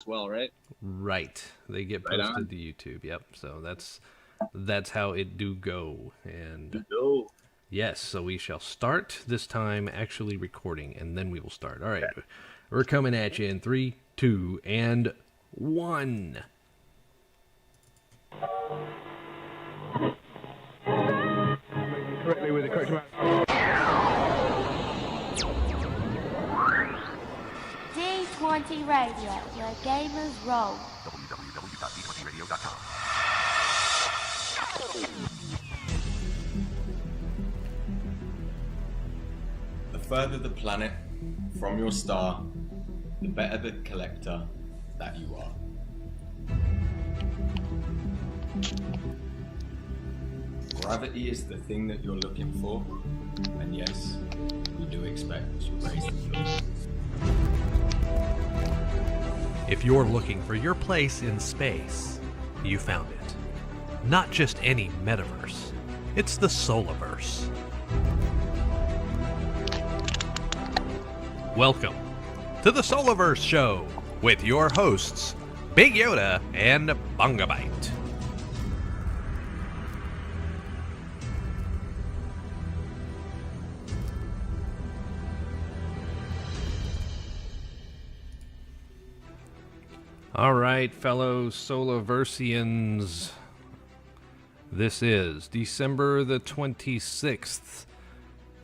well, right? Right. They get Right posted on. to YouTube. Yep. So that's how it do go. And No. yes, so we shall start this time actually recording, and then we will start. All right. We're coming at you in 3, 2, and 1. Correctly with the correct amount. D20 Radio, where gamers roll. www.d20radio.com. The further the planet from your star, the better the collector that you are. Gravity is the thing that you're looking for, and yes, we do expect you raise the floor. If you're looking for your place in space, you found it. Not just any metaverse, it's the Solaverse. Welcome to the Solaverse Show with your hosts, Big Yoda and Bungabite. All right, fellow Solaversians, this is December the 26th,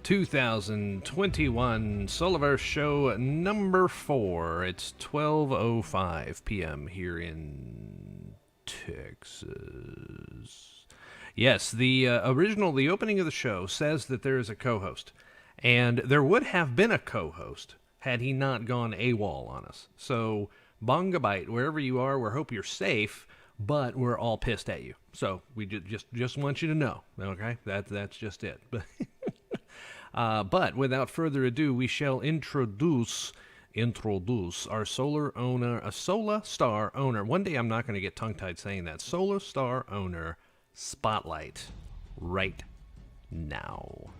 2021, Solaverse Show number 4. It's 12:05 p.m. here in Texas. Yes, the opening of the show says that there is a co-host, and there would have been a co-host had he not gone AWOL on us. So, Bongabite, wherever you are, we hope you're safe, but we're all pissed at you. So we just want you to know, okay? That's just it. But without further ado, we shall introduce our SOLA-STAR owner. One day I'm not going to get tongue-tied saying that. SOLA-STAR owner spotlight right now.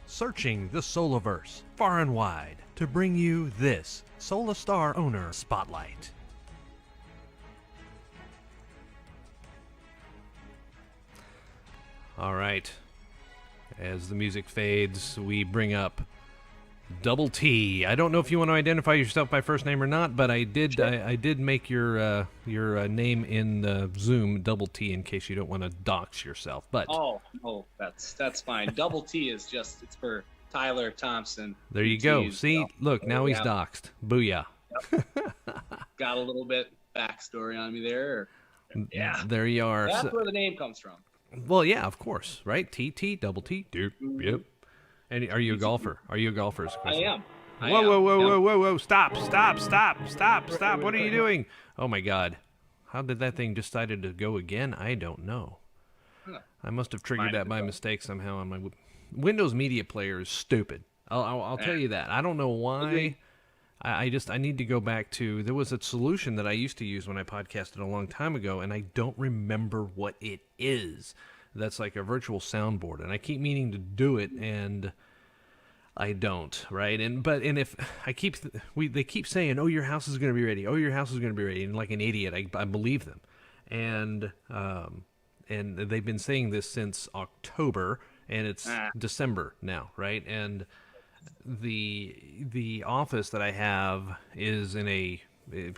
Searching the Solaverse far and wide to bring you this SOLA-STAR owner spotlight. All right. As the music fades, we bring up DoubleTee. I don't know if you want to identify yourself by first name or not, but I did. Sure. I did make your name in the Zoom DoubleTee in case you don't want to dox yourself. But that's fine. Double T is just it's for Tyler Thompson. there you go. T's, See, so, look, now he's yeah. doxed. Booyah. Got a little bit backstory on me there. Yeah, There you are. that's So- where the name comes from. well, yeah, of course, right? TT, DoubleTee, dude. Mhm. Yep. And are you a golfer? Are you a golfer? is the I question. am. Whoa! Stop! What are you doing? Oh my God! How did that thing decided to go again? I don't know. I must have triggered Mine that as by well. mistake somehow on my Windows Media Player is stupid. I'll tell you that. I don't know why. Agreed. I need to go back to, there was a solution that I used to use when I podcasted a long time ago, and I don't remember what it is. That's like a virtual soundboard, and I keep meaning to do it, and I don't, right? And if I keep they keep saying, "Oh, your house is going to be ready. Oh, your house is going to be ready," and like an idiot, I believe them, and they've been saying this since October, and it's December now, right? And the office that I have is in a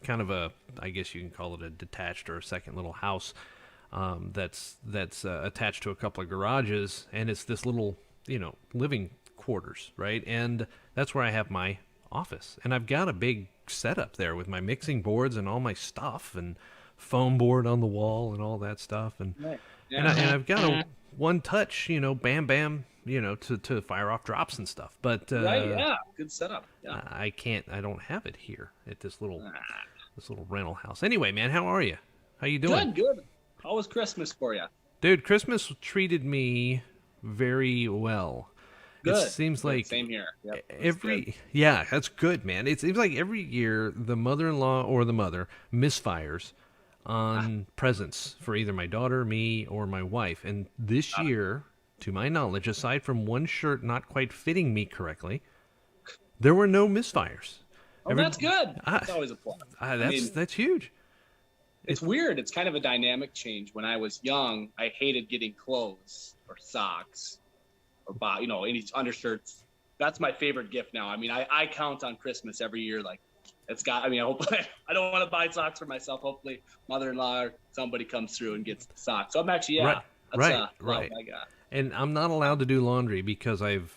kind of a, I guess you can call it a detached or a second little house that's attached to a couple of garages, and it's this little living quarters, right? And that's where I have my office, and I've got a big setup there with my mixing boards and all my stuff and foam board on the wall and all that stuff, and Right. and I've got a one touch, bam bam, to fire off drops and stuff. But Right, yeah, good setup. Yeah. I don't have it here at this little rental house. Anyway, man, how are you? How you doing? Good. How was Christmas for you? Dude, Christmas treated me very well. It Good. seems Good. like Same here. Yep, that's every good. yeah, that's good, man. It seems like every year the mother-in-law or the mother misfires on presents for either my daughter, me, or my wife. And this year, to my knowledge, aside from one shirt not quite fitting me correctly, there were no misfires. Oh, that's good. That's Ah, always a plus. that's huge. It's weird. It's kind of a dynamic change. When I was young, I hated getting clothes or socks or any undershirts. That's my favorite gift now. I mean, I count on Christmas every year. Like, I hope I don't want to buy socks for myself. Hopefully, mother-in-law or somebody comes through and gets the socks. So I'm actually, Right. love I got. And I'm not allowed to do laundry because I've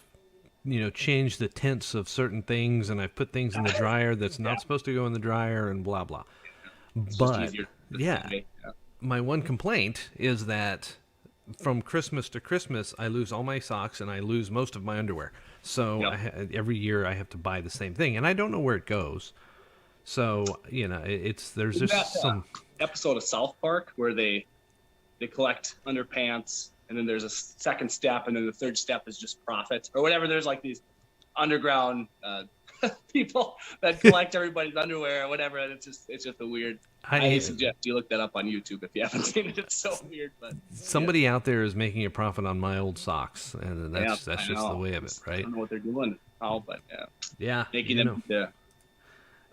changed the tints of certain things, and I've put things in the dryer that's not supposed to go in the dryer, and blah blah. It's But just easier this yeah, way. my one complaint is that from Christmas to Christmas, I lose all my socks and I lose most of my underwear. So Yep. every year I have to buy the same thing, and I don't know where it goes. So there's Isn't just that, some episode of South Park where they collect underpants, and then there's a second step, and then the third step is just profit or whatever. There's like these underground people that collect everybody's underwear or whatever, and it's just a weird. I suggest you look that up on YouTube if you haven't seen it. It's so weird, but somebody out there is making a profit on my old socks, and that's I just know. the way of it, I right? don't know what they're doing now, but Yeah, making them into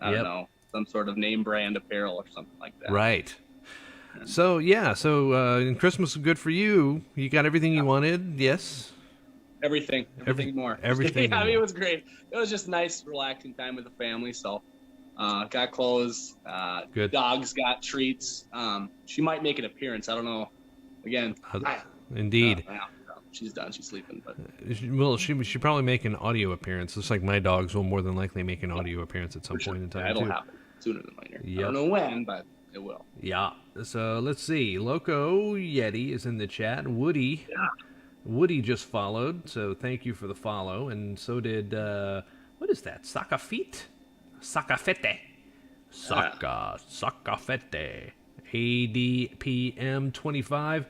I don't know, some sort of name brand apparel or something like that. Right. So and Christmas was good for you. You got everything you wanted, yes? Everything more. Everything. I mean, it was great. It was just nice, relaxing time with the family. So, got clothes. Good. Dogs got treats. She might make an appearance. I don't know. Again. Indeed. She's done. She's sleeping. But well, she probably make an audio appearance. Just like my dogs will more than likely make an audio appearance at some point in time. It'll too. happen sooner than later. Yep. I don't know when, but it will. Yeah. So let's see. Loco Yeti is in the chat. Woody just followed, so thank you for the follow. And so did, what is that? Sakafete? Sakafete. ADPM25.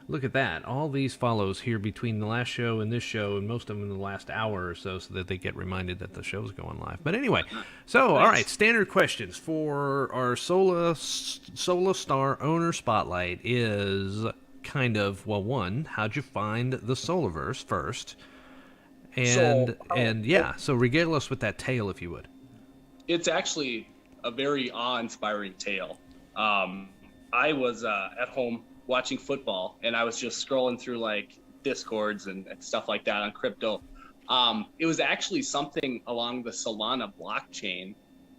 Look at that. All these follows here between the last show and this show, and most of them in the last hour or so that they get reminded that the show's going live. But anyway, so, all right, standard questions for our SOLA-STAR owner spotlight is kind of, well, one, how'd you find the Solaverse first? So regale us with that tale, if you would. It's actually a very awe-inspiring tale. I was at home watching football, and I was just scrolling through like Discords and stuff like that on crypto. It was actually something along the Solana blockchain,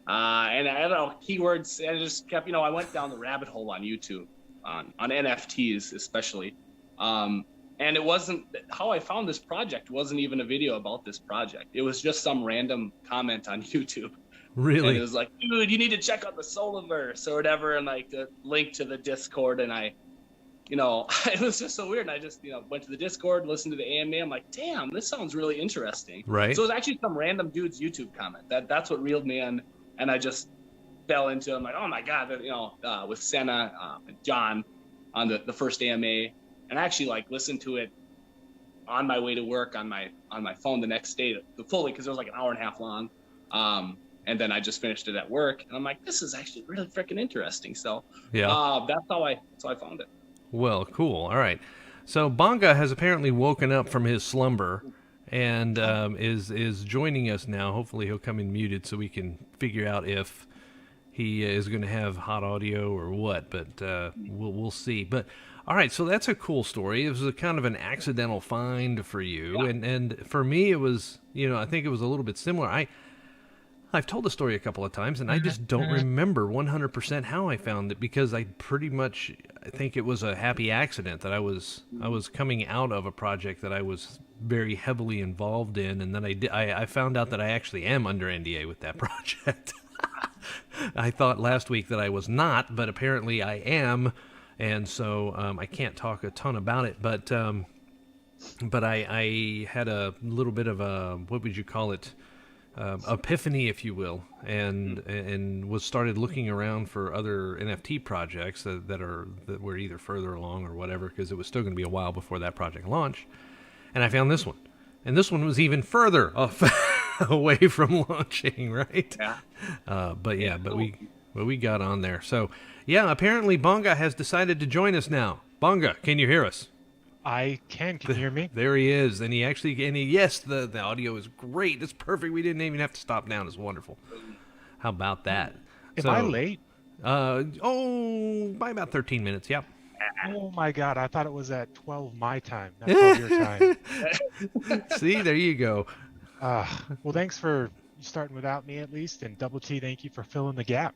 and I don't know, keywords, and I just kept, I went down the rabbit hole on YouTube. On NFTs especially, and it wasn't how I found this project. Wasn't even a video about this project. It was just some random comment on YouTube. Really? And it was like, dude, you need to check out the Solaverse or whatever, and like the link to the Discord. And I, it was just so weird. And I just, went to the Discord, listened to the AMA. I'm like, damn, this sounds really interesting. Right. So it was actually some random dude's YouTube comment. That's what reeled me in, and I just fell into it. I'm like, oh my god, with Senna and John on the first AMA, and I actually like listened to it on my way to work on my phone the next day fully, because it was like an hour and a half long, and then I just finished it at work, and I'm like, this is actually really freaking interesting. So that's how I found it. Well, cool. All right. So Bonga has apparently woken up from his slumber and is joining us now. Hopefully he'll come in muted so we can figure out if he is going to have hot audio or what, but we'll see. But all right, so that's a cool story. It was a kind of an accidental find for you, and for me it was, I think it was a little bit similar. I've told the story a couple of times, and I just don't remember 100% how I found it, because I think it was a happy accident that I was coming out of a project that I was very heavily involved in, and then I found out that I actually am under NDA with that project. I thought last week that I was not, but apparently I am, and so I can't talk a ton about it. But I had a little bit of a, what would you call it, epiphany, if you will, and started looking around for other NFT projects that were either further along or whatever, because it was still going to be a while before that project launched, and I found this one. And this one was even further off away from launching, right? Yeah. But we got on there. So yeah, apparently Bonga has decided to join us now. Bonga, can you hear us? I can. Can you hear me? There he is, and yes, the audio is great. It's perfect. We didn't even have to stop down. It's wonderful. How about that? Am I late? By about 13 minutes. Yep. Oh my God! I thought it was at 12 my time, not 12 your time. See, there you go. Well, thanks for starting without me at least, and DoubleTee, thank you for filling the gap.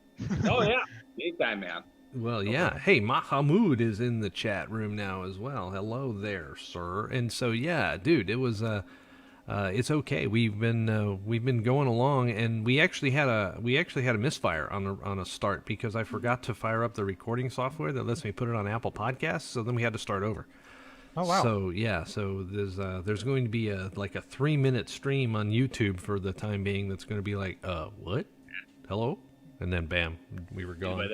Oh yeah, anytime, man. Well, yeah. Hey, Mahamud is in the chat room now as well. Hello there, sir. And so, yeah, dude, it was it's okay. We've been going along, and we actually had a misfire on a start because I forgot to fire up the recording software that lets me put it on Apple Podcasts. So then we had to start over. Oh wow. So yeah, there's going to be a 3-minute stream on YouTube for the time being. That's going to be like, what? Hello, and then bam, we were gone.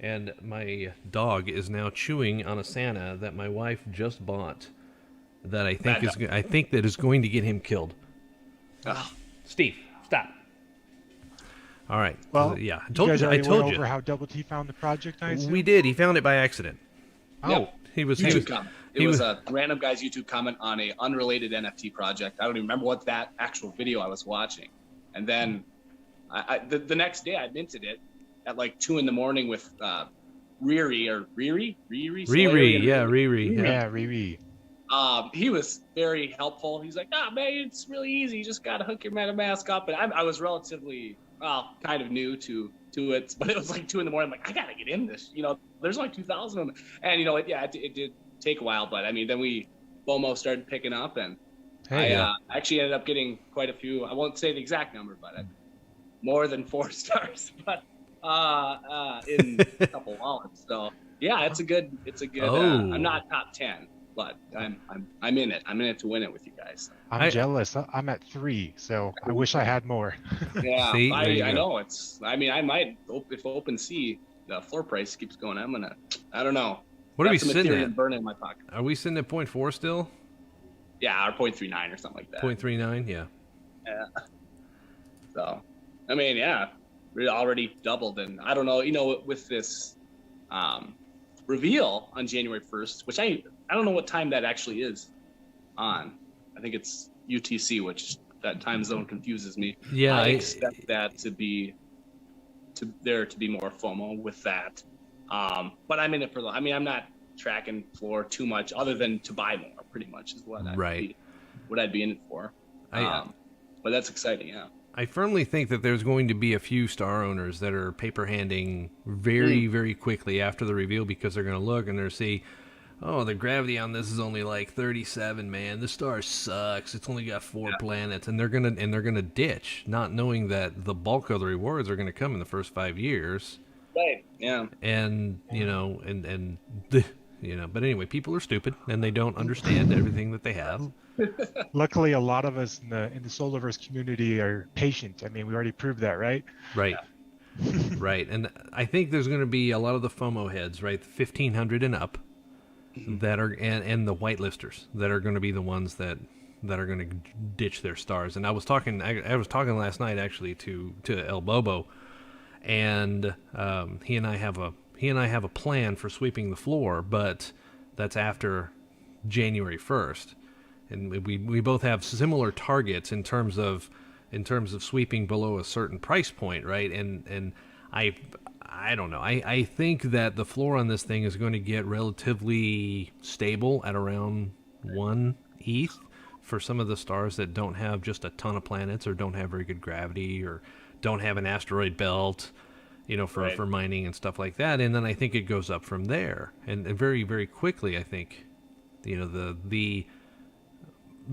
And my dog is now chewing on a Santa that my wife just bought. That I think that is going to get him killed. Steve, stop. All right. Well, yeah, I told you. Went over how DoubleTee found the project. I assume? We did. He found it by accident. Oh, yep. He was comment. It was a random guy's YouTube comment on a unrelated NFT project. I don't even remember what that actual video I was watching. And then the next day I minted it at like 2 a.m. with Riri. Yeah, Riri. He was very helpful. He's like, man, it's really easy. You just got to hook your MetaMask up. And I was relatively, kind of new to it, but it was like 2 a.m. I'm like, I got to get in this. There's like 2,000 of them. And, it did take a while, but I mean, then FOMO started picking up, and I actually ended up getting quite a few. I won't say the exact number, but more than 4 stars, but in a couple wallets. So yeah, it's a good. I'm not top 10, but I'm in it. I'm in it to win it with you guys. I'm jealous. I'm at 3, so I wish I had more. Yeah, See, I know I might, if OpenSea the floor price keeps going, I don't know. What are we sitting at? Burning in my pocket. Are we sitting at 0.4 still? Yeah, or 0.39 or something like that. 0.39, yeah. Yeah. So, I mean, yeah, we already doubled, and I don't know, with this reveal on January 1st, which I don't know what time that actually is on. I think it's UTC, which that time zone confuses me. Yeah, I expect that to be more FOMO with that. But I'm in it for I'm not tracking floor too much other than to buy more, pretty much is what I'd be in it for. But that's exciting, yeah. I firmly think that there's going to be a few star owners that are paper handing very, very quickly after the reveal, because they're going to look and they'll see, oh, the gravity on this is only like 37, man. This star sucks. It's only got 4 planets, and they're gonna ditch, not knowing that the bulk of the rewards are going to come in the first 5 years. Right. Yeah. And but anyway, people are stupid and they don't understand everything that they have. Luckily, a lot of us in the Solaverse community are patient. I mean, we already proved that, right? Right. Right. And I think there's going to be a lot of the FOMO heads, right? 1,500 and up, that are and the whitelisters that are going to be the ones that are going to ditch their stars. And I was talking last night actually to El Bobo, and he and I have a plan for sweeping the floor, but that's after January 1st. And we both have similar targets in terms of sweeping below a certain price point, right? And I don't know. I think that the floor on this thing is going to get relatively stable at around 1 ETH for some of the stars that don't have just a ton of planets, or don't have very good gravity, or don't have an asteroid belt, for mining and stuff like that. And then I think it goes up from there, and very, very quickly. I think, the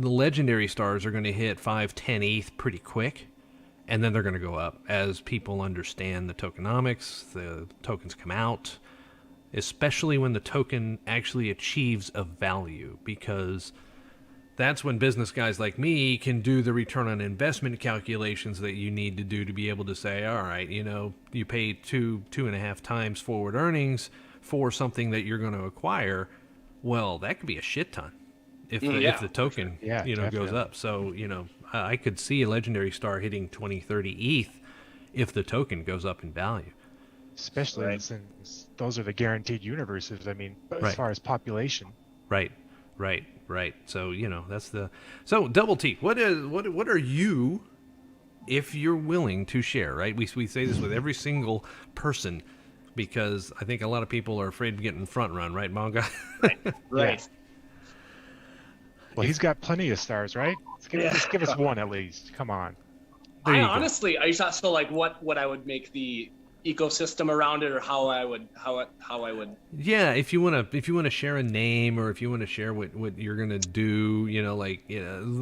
legendary stars are going to hit 5-10 ETH pretty quick, and then they're going to go up as people understand the tokenomics, the tokens come out, especially when the token actually achieves a value, because that's when business guys like me can do the return on investment calculations that you need to do to be able to say, all right, you pay 2.5 times forward earnings for something that you're going to acquire. Well, that could be a shit ton. if Yeah, the token Yeah, goes definitely. up. So I could see a legendary star hitting 20, 30 ETH if the token goes up in value. Especially Right. since those are the guaranteed universes. I mean, as Right. far as population. Right. So that's the Double T. What are you, if you're willing to share? Right. We say this with every single person because I think a lot of people are afraid of getting front run. Right, Manga? Right. Well, he's got plenty of stars, right? Yeah. Just give us one at least. Come on. There I you go. honestly, I thought so. Like, what I would make the ecosystem around it, or how I would. Yeah, if you wanna share a name, or if you wanna share what you're gonna do,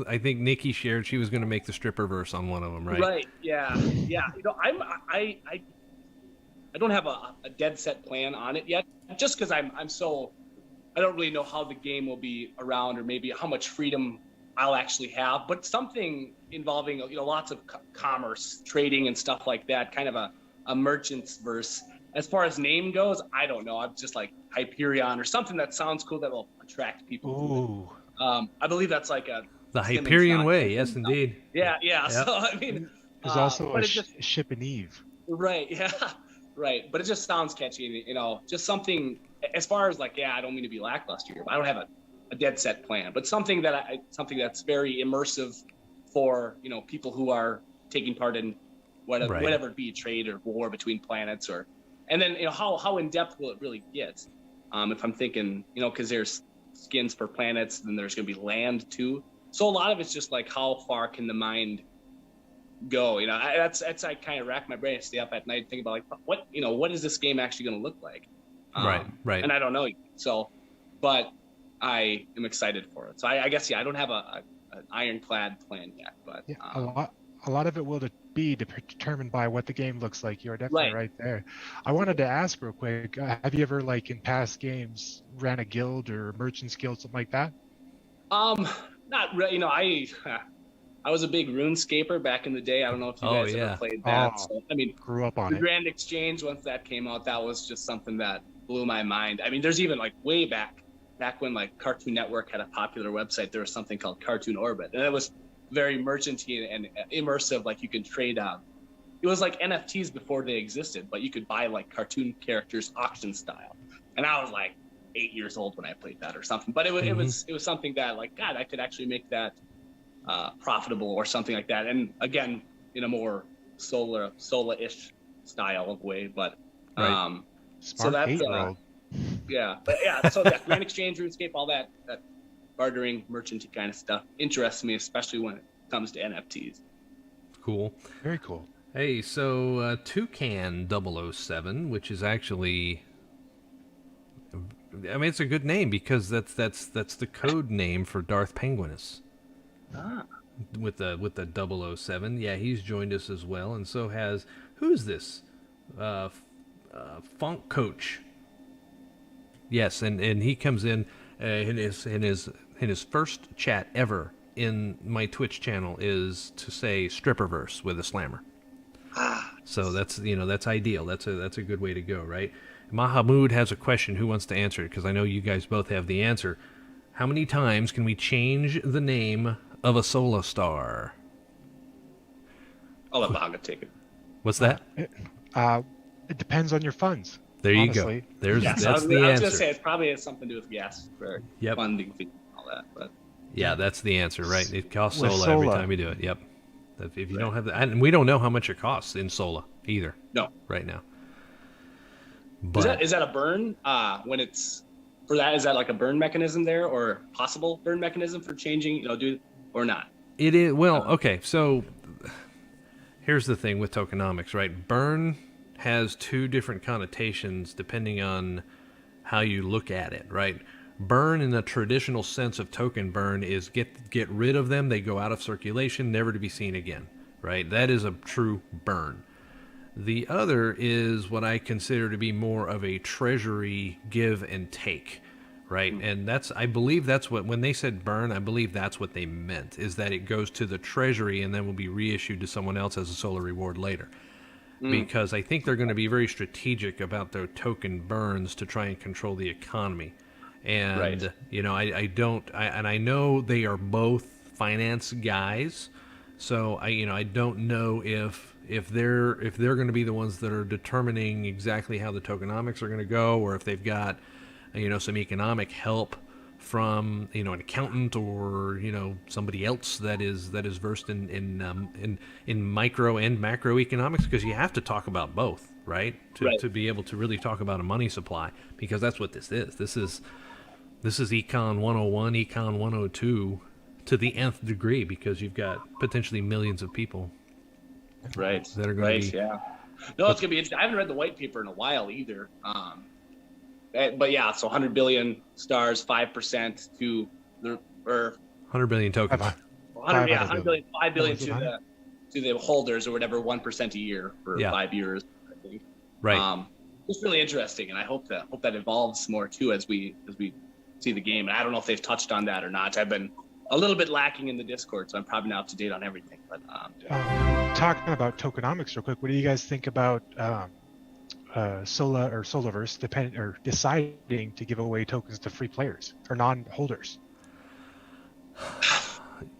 I think Nikki shared she was gonna make the stripperverse on one of them, right? Right. Yeah. Yeah. I don't have a dead set plan on it yet, just because I don't really know how the game will be around, or maybe how much freedom I'll actually have. But something involving lots of commerce, trading, and stuff like that, kind of a merchant's verse. As far as name goes, I don't know. I'm just like Hyperion or something that sounds cool that will attract people. Ooh. I believe that's like The Simmons Hyperion dot way, token. yes, indeed. Yeah. Yep. So I mean, There's also but a it just ship in Eve. right. Yeah. Right. But it just sounds catchy. Just something. As far as I don't mean to be lackluster here, but I don't have a dead set plan. But something that's very immersive for people who are taking part in whatever it be, trade or war between planets, and then how in depth will it really get? If I'm thinking because there's skins for planets, then there's going to be land too. So a lot of it's just like how far can the mind go? That's I kind of rack my brain, stay up at night thinking about what is this game actually going to look like? Right. And I don't know yet. So, but I am excited for it. So I guess I don't have an ironclad plan yet, but Yeah, a lot of it will be determined by what the game looks like. You're definitely right there. I wanted to ask real quick, have you ever in past games ran a guild or merchant's guild, something like that? Not really. I was a big RuneScaper back in the day. I don't know if you guys ever played that. So, I mean, grew up on the it. Grand Exchange, once that came out, that was just something that blew my mind. I mean, there's even way back when Cartoon Network had a popular website, there was something called Cartoon Orbit, and it was very merchanty and immersive. You could trade it was like NFTs before they existed, but you could buy cartoon characters auction style. And I was 8 years old when I played that or something. But it was something that God, I could actually make that profitable or something like that. And again, in a more Sola-ish style of way. But Smart so that's 8-year-old. So that Grand Exchange, RuneScape, all that bartering, merchanty kind of stuff interests me, especially when it comes to NFTs. Cool. Very cool. Hey, so Toucan 007, which is actually, I mean, it's a good name because that's the code name for Darth Penguinus. With the 007. Yeah, he's joined us as well, and so has, who's this? Funk Coach. Yes, and he comes in his first chat ever in my Twitch channel is to say stripperverse with a slammer. So that's ideal. That's a good way to go, right? Mahamud has a question. Who wants to answer it? Because I know you guys both have the answer. How many times can we change the name of a SOLA-STAR? I'll let Manga take it. What's that? It depends on your funds. There you honestly. go. That's the I was answer. going to say it probably has something to do with gas for funding fees and all that. But yeah, that's the answer, right? It costs With SOLA every SOLA. time you do it. Yep. If you don't have that, and we don't know how much it costs in SOLA either. No. Right now. But is that a burn? When it's for that, is that a burn mechanism there, or possible burn mechanism for changing? Or not? it is okay. So here's the thing with tokenomics, right? Burn has two different connotations depending on how you look at it, right? Burn in the traditional sense of token burn is get rid of them, they go out of circulation, never to be seen again, right? That is a true burn. The other is what I consider to be more of a treasury give and take, right? And I believe that's what, when they said burn, I believe that's what they meant, is that it goes to the treasury and then will be reissued to someone else as a SOLA reward later. Because I think they're going to be very strategic about their token burns to try and control the economy. And Right. you know, I know they are both finance guys, so I don't know if they're going to be the ones that are determining exactly how the tokenomics are going to go, or if they've got some economic help from an accountant or somebody else that is versed in micro and macroeconomics, because you have to talk about both, right? Right. To be able to really talk about a money supply, because that's what this is. This is Econ 101, Econ 102 to the nth degree, because you've got potentially millions of people Right. that are going to be. Yeah. No, it's gonna be interesting. I haven't read the white paper in a while either. But yeah, so 100 billion stars, 5% to the, or 100 billion tokens. 100, yeah, 100 billion, 5 billion Oh, to the holders or whatever, 1% a year for 5 years, I think. Right. It's really interesting, and I hope that evolves more too as we see the game. And I don't know if they've touched on that or not. I've been a little bit lacking in the Discord, so I'm probably not up to date on everything. But talking about tokenomics real quick, what do you guys think about Sola or Solaverse deciding to give away tokens to free players or non-holders?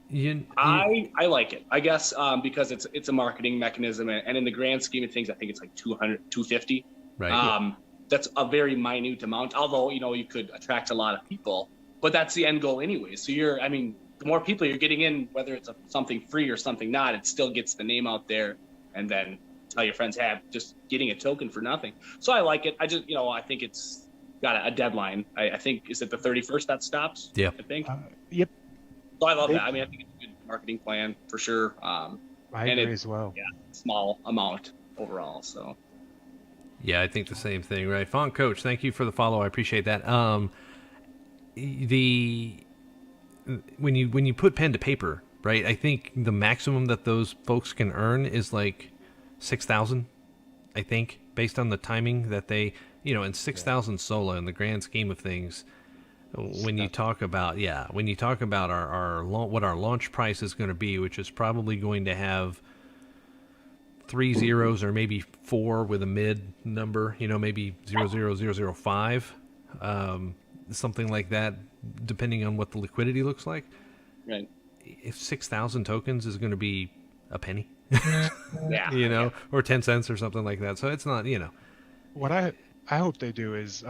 I like it, I guess, because it's a marketing mechanism, and in the grand scheme of things, I think it's like 200, 250. Right. That's a very minute amount, although you could attract a lot of people, but that's the end goal anyway. So the more people you're getting in, whether it's something free or something not, it still gets the name out there, and then tell your friends, hey, just getting a token for nothing. So I like it. I just I think it's got a deadline. I think, is it the 31st that stops? Yeah. I think. Yep. So I love that. I mean, I think it's a good marketing plan for sure. I agree as well. Yeah, small amount overall. So. Yeah, I think the same thing, right? Font Coach, thank you for the follow. I appreciate that. When you put pen to paper, right? I think the maximum that those folks can earn is like 6,000. I think, based on the timing that they, and 6,000 Sola in the grand scheme of things. When you talk about our what our launch price is going to be, which is probably going to have 3 zeros or maybe 4 with a mid number, maybe 00005, something like that, depending on what the liquidity looks like. Right. If 6,000 tokens is going to be a penny, yeah, or 10 cents or something like that. So it's not, What I hope they do is,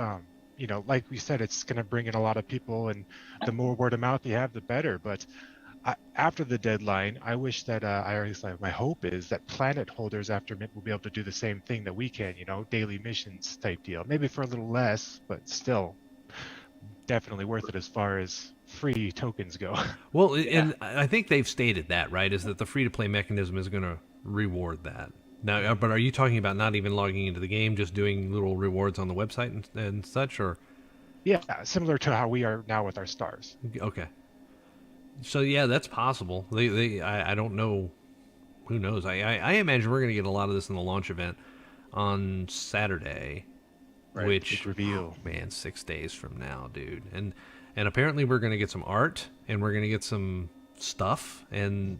like we said, it's going to bring in a lot of people, and the more word of mouth you have, the better. But after the deadline, I wish that my hope is that planet holders after Mint will be able to do the same thing that we can, daily missions type deal. Maybe for a little less, but still definitely worth it as far as free tokens go. Well, and I think they've stated that, right, is that the free-to-play mechanism is going to reward that. Now, but are you talking about not even logging into the game, just doing little rewards on the website and such, or? Yeah, similar to how we are now with our stars. Okay. So yeah, that's possible. I don't know. Who knows? I imagine we're going to get a lot of this in the launch event on Saturday, Right, which big reveal. oh, man, 6 days from now, dude. And apparently we're going to get some art, and we're going to get some stuff, and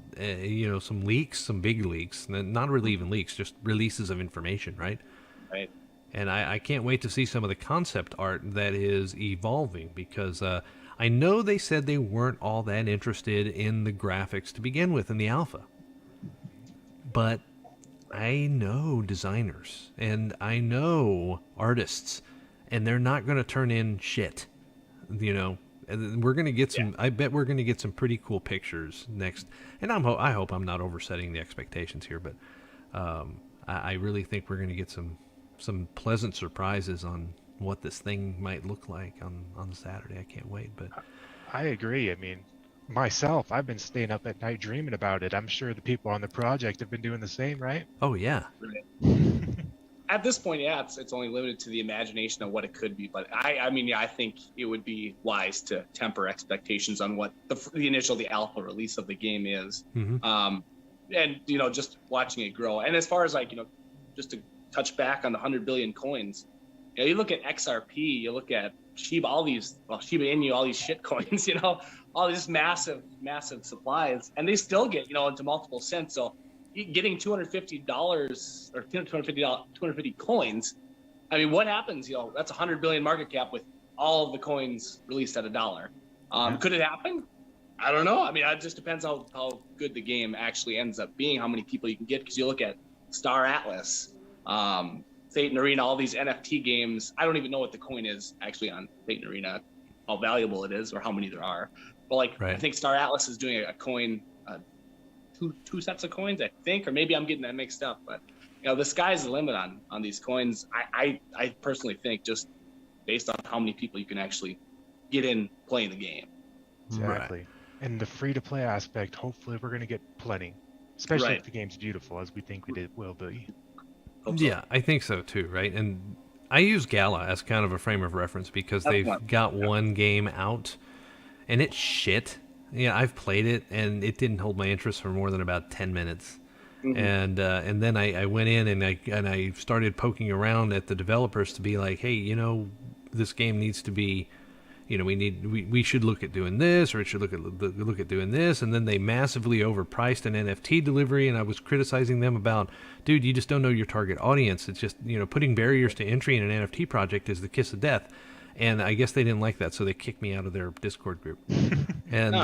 some leaks, some big leaks. Not really even leaks, just releases of information, right? Right. And I can't wait to see some of the concept art that is evolving, because I know they said they weren't all that interested in the graphics to begin with in the alpha. But I know designers, and I know artists, and they're not going to turn in shit, And we're going to get some. Yeah. I bet we're going to get some pretty cool pictures next. And I hope I'm not oversetting the expectations here, but I really think we're going to get some pleasant surprises on what this thing might look like on Saturday. I can't wait. But I agree. I mean, myself, I've been staying up at night dreaming about it. I'm sure the people on the project have been doing the same, right? Oh yeah. At this point, yeah, it's only limited to the imagination of what it could be. But I think it would be wise to temper expectations on what the alpha release of the game is. Mm-hmm. And just watching it grow. And as far as just to touch back on the 100 billion coins, you look at XRP, you look at Shiba, Shiba Inu, all these shit coins, all these massive supplies, and they still get into multiple cents. So getting $250 or 250 coins, I mean, what happens? That's 100 billion market cap with all of the coins released at $1. Could it happen? I don't know. I mean, it just depends how good the game actually ends up being, how many people you can get. Because you look at Star Atlas, Satan Arena, all these NFT games. I don't even know what the coin is actually on Satan Arena, how valuable it is or how many there are. But like, I think Star Atlas is doing a coin, two sets of coins, I think, or maybe I'm getting that mixed up. But the sky's the limit on these coins. I personally think, just based on how many people you can actually get in playing the game. Exactly. Right. And the free-to-play aspect, hopefully we're going to get plenty, especially if the game's beautiful, as we think will be. Yeah, I think so too, right? And I use Gala as kind of a frame of reference because they've got one game out, and it's shit. Yeah, I've played it, and it didn't hold my interest for more than about 10 minutes. Mm-hmm. And then I went in and I started poking around at the developers to be like, hey, this game needs to be, we should look at doing this, or it should look at doing this. And then they massively overpriced an NFT delivery, and I was criticizing them about, dude, you just don't know your target audience. It's just, putting barriers to entry in an NFT project is the kiss of death. And I guess they didn't like that, so they kicked me out of their Discord group. And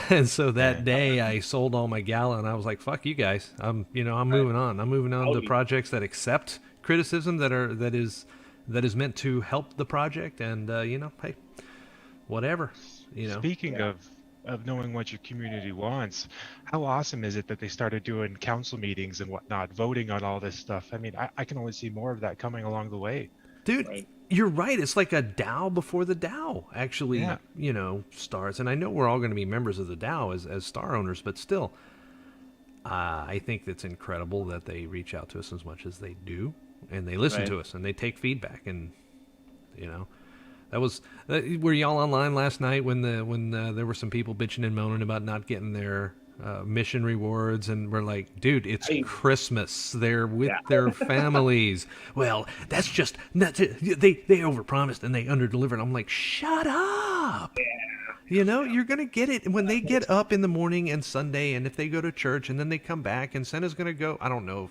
and so that day I sold all my Gala, and I was like, fuck you guys. I'm moving on. I'm moving on to projects that accept criticism that is meant to help the project, and hey, whatever. Speaking of knowing what your community wants, how awesome is it that they started doing council meetings and whatnot, voting on all this stuff? I mean, I can only see more of that coming along the way. Dude, you're right. It's like a DAO before the DAO actually, starts. And I know we're all going to be members of the DAO as Star owners, but still, I think it's incredible that they reach out to us as much as they do. And they listen to us, and they take feedback, and that was. Were y'all online last night when there were some people bitching and moaning about not getting their mission rewards, and we're like, dude, it's Christmas. They're with their families. Well, that's just not. They overpromised and they underdelivered. I'm like, shut up. Yeah. You're going to get it when they get up in the morning and Sunday, and if they go to church and then they come back, and Senna's going to go. I don't know.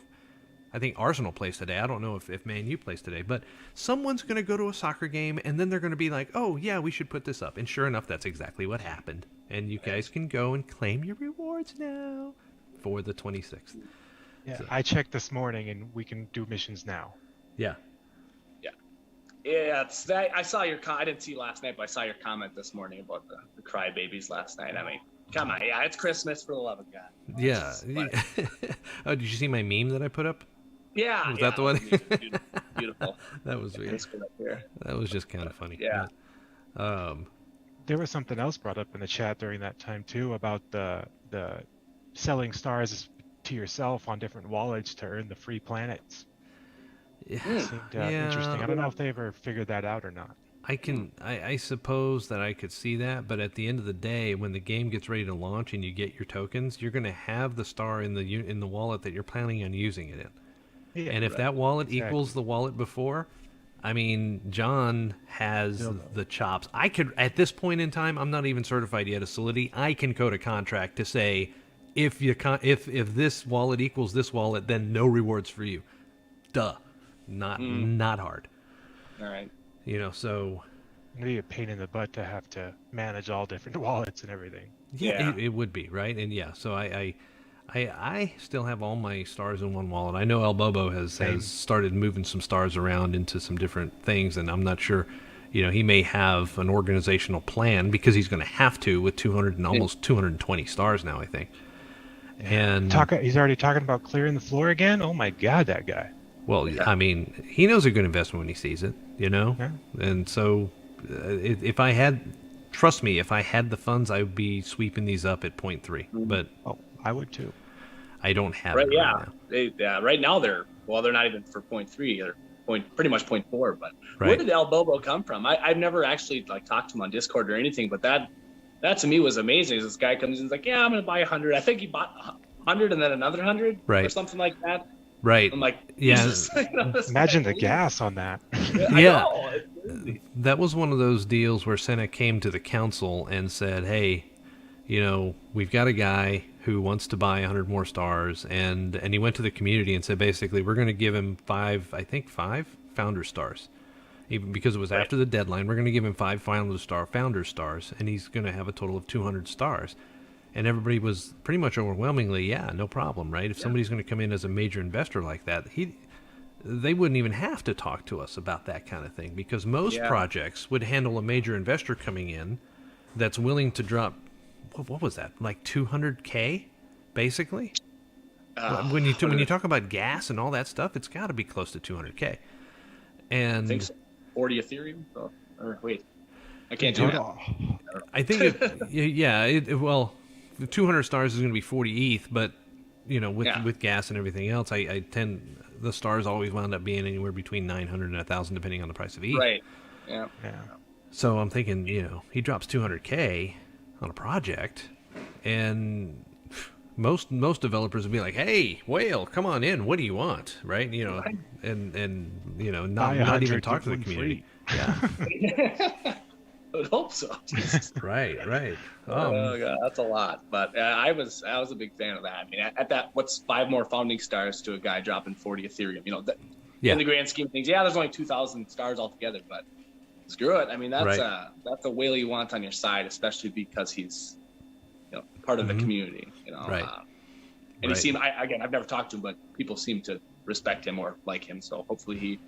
I think Arsenal plays today. I don't know if Man U plays today, but someone's going to go to a soccer game, and then they're going to be like, oh, yeah, we should put this up. And sure enough, that's exactly what happened. And you guys can go and claim your rewards now for the 26th. Yeah, so. I checked this morning, and we can do missions now. Yeah. Yeah, I saw your I didn't see last night, but I saw your comment this morning about the crybabies last night. I mean, come on. Yeah, it's Christmas, for the love of God. Yeah. Oh, did you see my meme that I put up? Yeah. Was that the one? Beautiful. That was weird. That was just kind of funny. Yeah. There was something else brought up in the chat during that time too about the selling stars to yourself on different wallets to earn the free planets. Yeah. It seemed interesting. I don't know if they ever figured that out or not. I suppose that I could see that, but at the end of the day, when the game gets ready to launch and you get your tokens, you're going to have the star in the wallet that you're planning on using it in. Yeah, and if that wallet equals the wallet before, I mean, John has the chops. I could, at this point in time, I'm not even certified yet as Solidity. I can code a contract to say, if this wallet equals this wallet, then no rewards for you. Duh, not hard. All right. So it'd be a pain in the butt to have to manage all different wallets and everything. Yeah. It would be, right? And so I still have all my stars in one wallet. I know El Bobo has started moving some stars around into some different things, and I'm not sure, he may have an organizational plan because he's going to have to with 200 and almost 220 stars now, I think. Yeah. And he's already talking about clearing the floor again? Oh my God, that guy. Well, I mean, he knows a good investment when he sees it, Yeah. And so if I had the funds, I would be sweeping these up at 0.3. But I would too. I don't have it right now. Right now they're not even for 0.3. They're pretty much 0.4. But where did El Bobo come from? I've never actually talked to him on Discord or anything. But that to me was amazing. This guy comes in and is like, yeah, I'm going to buy 100. I think he bought 100 and then another 100 or something like that. Right. I'm like, yeah. Imagine the gas on that. Yeah. That was one of those deals where Senna came to the council and said, hey, we've got a guy who wants to buy 100 more stars, and he went to the community and said, basically, we're going to give him five founder stars. even because it was after the deadline. We're going to give him 5 founder stars, and he's going to have a total of 200 stars. And everybody was pretty much overwhelmingly, yeah, no problem, right? If somebody's going to come in as a major investor like that, they wouldn't even have to talk to us about that kind of thing, because most projects would handle a major investor coming in that's willing to drop, what was that, like 200K, basically? When you talk about gas and all that stuff, it's got to be close to 200K. And I think so. 40 Ethereum? Oh, or wait, I can't do that. I think well, the 200 stars is going to be 40 ETH, but with gas and everything else, the stars always wound up being anywhere between 900 and 1,000 depending on the price of ETH. Right. Yeah. So I'm thinking, he drops 200K on a project, and most developers would be like, "Hey, whale, come on in. What do you want?" Right? And not even talk to the community. Yeah. I would hope so. Right. Oh god, that's a lot. But I was a big fan of that. I mean, at that, what's 5 more founding stars to a guy dropping 40 Ethereum? In the grand scheme of things, there's only 2,000 stars altogether, but screw it. I mean, that's a whale you want on your side, especially because he's part of the community. Right. And he seemed, I've never talked to him, but people seem to respect him or like him. So hopefully he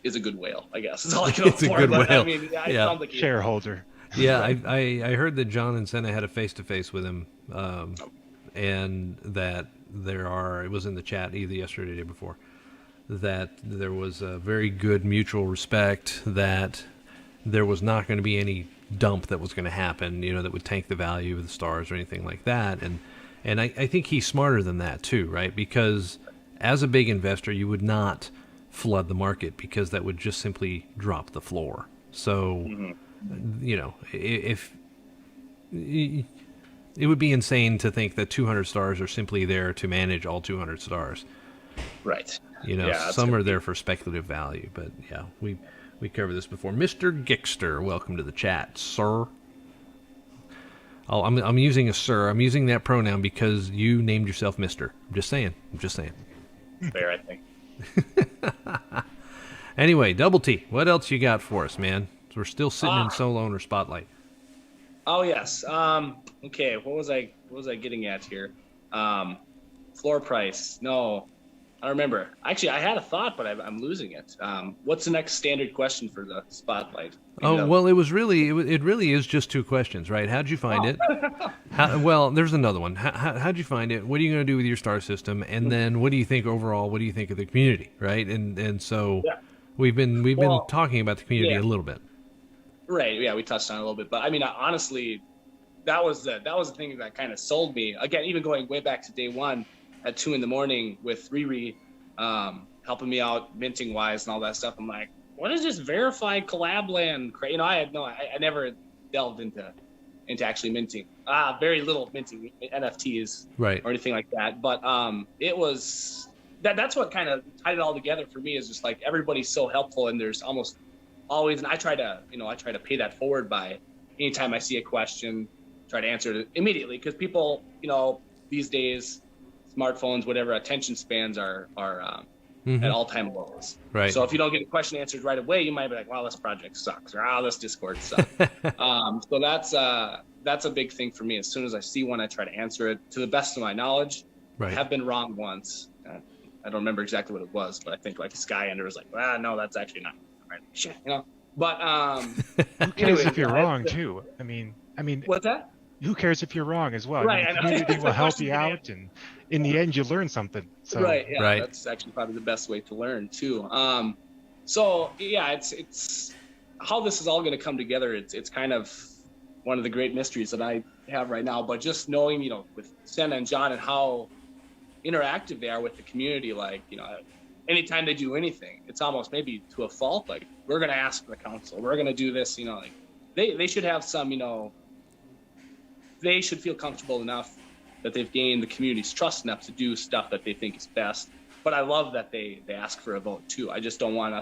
is a good whale, I guess. That's all I can It's a good whale. I mean, it sounds like shareholder. Yeah, I heard that John and Senna had a face-to-face with him, and that it was in the chat either yesterday or the day before, that there was a very good mutual respect, that there was not going to be any dump that was going to happen, that would tank the value of the stars or anything like that. And I think he's smarter than that too, right? Because as a big investor, you would not flood the market, because that would just simply drop the floor. So, if it would be insane to think that 200 stars are simply there to manage all 200 stars. Right. Some are there for speculative value, but we covered this before. Mr. Gixter, welcome to the chat, sir. Oh, I'm using a sir. I'm using that pronoun because you named yourself Mr. I'm just saying. Fair, I think. Anyway, DoubleTee, what else you got for us, man? We're still sitting in solo owner spotlight. Oh yes. Okay. What was I getting at here? Floor price. No, I don't remember. Actually, I had a thought, but I'm losing it. What's the next standard question for the spotlight? Well, it really is just 2 questions, right? How'd you find it? Well, there's another one. How'd you find it? What are you going to do with your star system? And then what do you think overall? What do you think of the community, right? And so we've been talking about the community a little bit. Right. Yeah, we touched on it a little bit, but I mean, honestly, that was the thing that kind of sold me. Again, even going way back to day 1 at 2 a.m. with Riri, helping me out minting wise and all that stuff. I'm like, what is this verified collab land? I never delved into actually minting. Very little minting NFTs, right, or anything like that. But it was that's what kind of tied it all together for me, is just like everybody's so helpful, and there's almost always, and I try to pay that forward by anytime I see a question, try to answer it immediately, because people, these days, smartphones, whatever, attention spans are at all-time lows. Right. So if you don't get a question answered right away, you might be like, wow, this project sucks, or this Discord sucks. So that's a big thing for me. As soon as I see one, I try to answer it to the best of my knowledge. Right. I have been wrong once. I don't remember exactly what it was, but I think like Skyender was like, no, that's actually not right. Shit, But who cares if you're wrong too? I mean, what's that? Who cares if you're wrong as well? Right, the community will help you out, and in the end, you learn something. So. Right, yeah, right. That's actually probably the best way to learn too. So yeah, it's how this is all going to come together. It's kind of one of the great mysteries that I have right now. But just knowing, with Senna and John and how interactive they are with the community, like anytime they do anything, it's almost maybe to a fault. Like, we're going to ask the council, we're going to do this. Like they should have some, they should feel comfortable enough that they've gained the community's trust enough to do stuff that they think is best. But I love that they ask for a vote too. I just don't want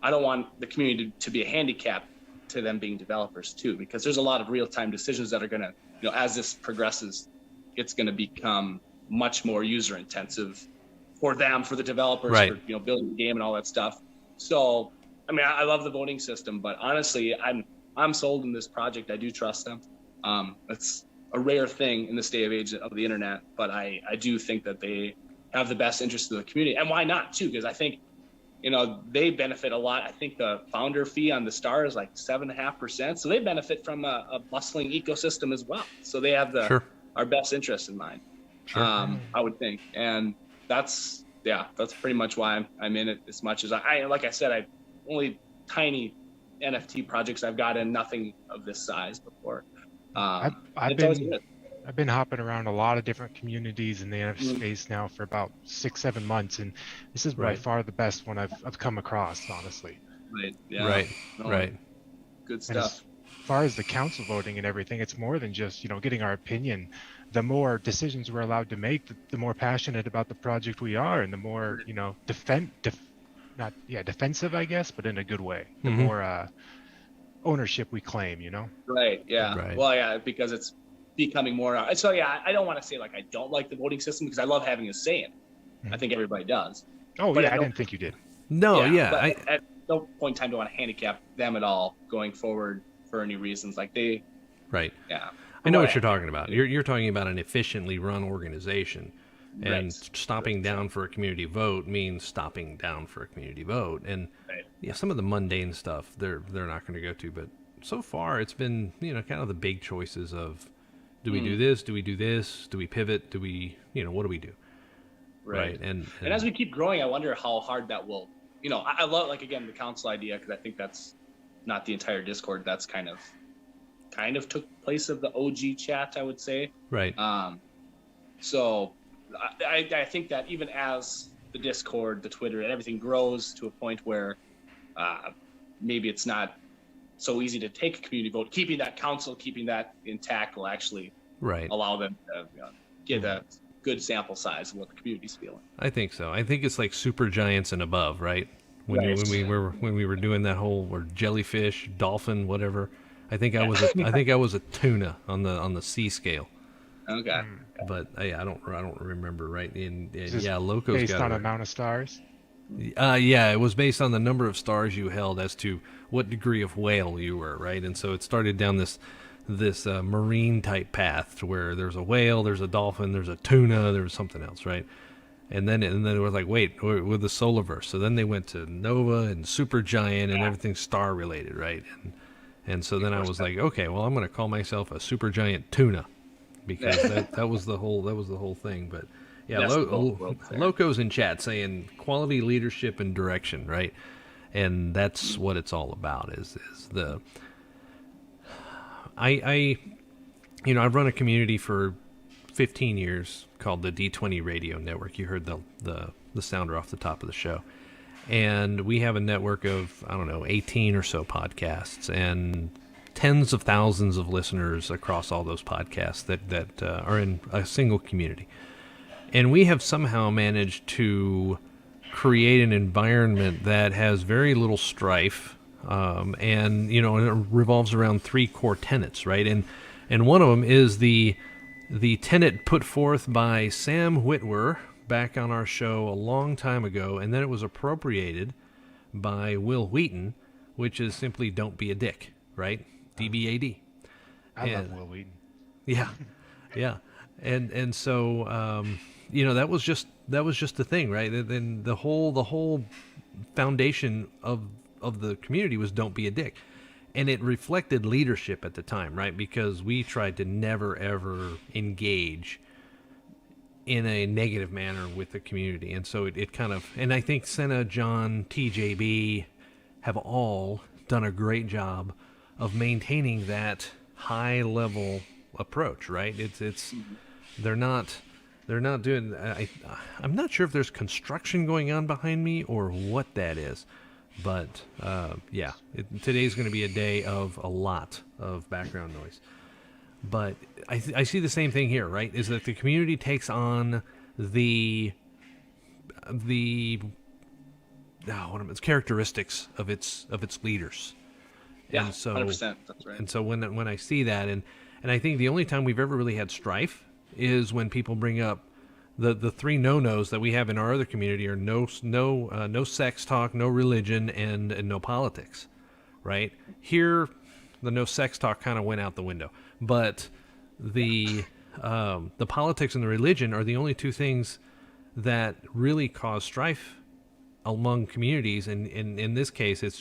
I don't want the community to be a handicap to them being developers too, because there's a lot of real-time decisions that are going to, as this progresses, it's going to become much more user intensive for them, for the developers, right. for building the game and all that stuff. So I mean, I love the voting system, but honestly, I'm sold in this project. I do trust them. It's a rare thing in this day of age of the internet, but I do think that they have the best interest of the community, and why not too? Because I think they benefit a lot. I think the founder fee on the Star is like 7.5%, so they benefit from a bustling ecosystem as well. So they have our best interest in mind. Sure. I would think, and that's pretty much why I'm in it as much as I like I said, I only tiny NFT projects I've got in, nothing of this size before. I've been hopping around a lot of different communities in the NFT space now for about 6-7 months, and this is by far the best one I've come across, honestly. Right. Yeah. Right. No, right. Good stuff. As far as the council voting and everything, it's more than just getting our opinion. The more decisions we're allowed to make, the more passionate about the project we are, and the more defensive, I guess, but in a good way. The more ownership we claim, Right. Yeah. Right. Well, yeah, because it's becoming more. So yeah, I don't want to say like I don't like the voting system, because I love having a say in it. I think everybody does. Oh, but yeah, I didn't think you did. No, But at no point in time do I want to handicap them at all going forward for any reasons. Like they. Right. Yeah. I know what you're talking about. You're talking about an efficiently run organization, and stopping down for a community vote means stopping down for a community vote. And some of the mundane stuff they're not going to go to, but so far it's been kind of the big choices of, do we do this? Do we do this? Do we pivot? Do we what do we do? Right. And as we keep growing, I wonder how hard that will. I love, like, again, the council idea, because I think that's not the entire Discord. That's kind of took place of the OG chat, I would say. Right. So I think that even as the Discord, the Twitter, and everything grows to a point where maybe it's not so easy to take a community vote, keeping that council, keeping that intact will actually allow them to get a good sample size of what the community's feeling. I think so. I think it's like super giants and above, right? When we were doing that whole, or jellyfish, dolphin, whatever. I think I was a tuna on the C scale. Okay. But I don't remember, right? And Loco's based on amount of stars. It was based on the number of stars you held as to what degree of whale you were, right? And so it started down this marine type path to where there's a whale, there's a dolphin, there's a tuna, there was something else, right? And then it was like, wait, we're the Solaverse. So then they went to Nova and Supergiant and everything star related, right? And so then I was like, okay, well, I'm going to call myself a Supergiant tuna, because that was the whole thing. But yeah, Loco's in chat saying quality leadership and direction, right? And that's what it's all about. Is the I've run a community for 15 years called the D20 Radio Network. You heard the sounder off the top of the show. And we have a network of, 18 or so podcasts, and tens of thousands of listeners across all those podcasts that are in a single community. And we have somehow managed to create an environment that has very little strife, and it revolves around three core tenets, right? And one of them is the tenet put forth by Sam Witwer back on our show a long time ago, and then it was appropriated by Will Wheaton, which is simply "Don't be a dick," right? DBAD. I love Will Wheaton. Yeah, and so that was just the thing, right? Then the whole foundation of the community was "Don't be a dick." And it reflected leadership at the time, right? Because we tried to never, ever engage in a negative manner with the community. And so it kind of... And I think Senna, John, TJB have all done a great job of maintaining that high-level approach, right? They're not doing... I'm not sure if there's construction going on behind me or what that is. But, today's going to be a day of a lot of background noise. But I see the same thing here, right? Is that the community takes on the characteristics of its leaders. Yeah, and so 100%. That's right. And so when I see that, and I think the only time we've ever really had strife is when people bring up the three no-nos that we have in our other community are no sex talk, no religion, and no politics, right? Here, the no sex talk kind of went out the window, but the politics and the religion are the only two things that really cause strife among communities, and in this case, it's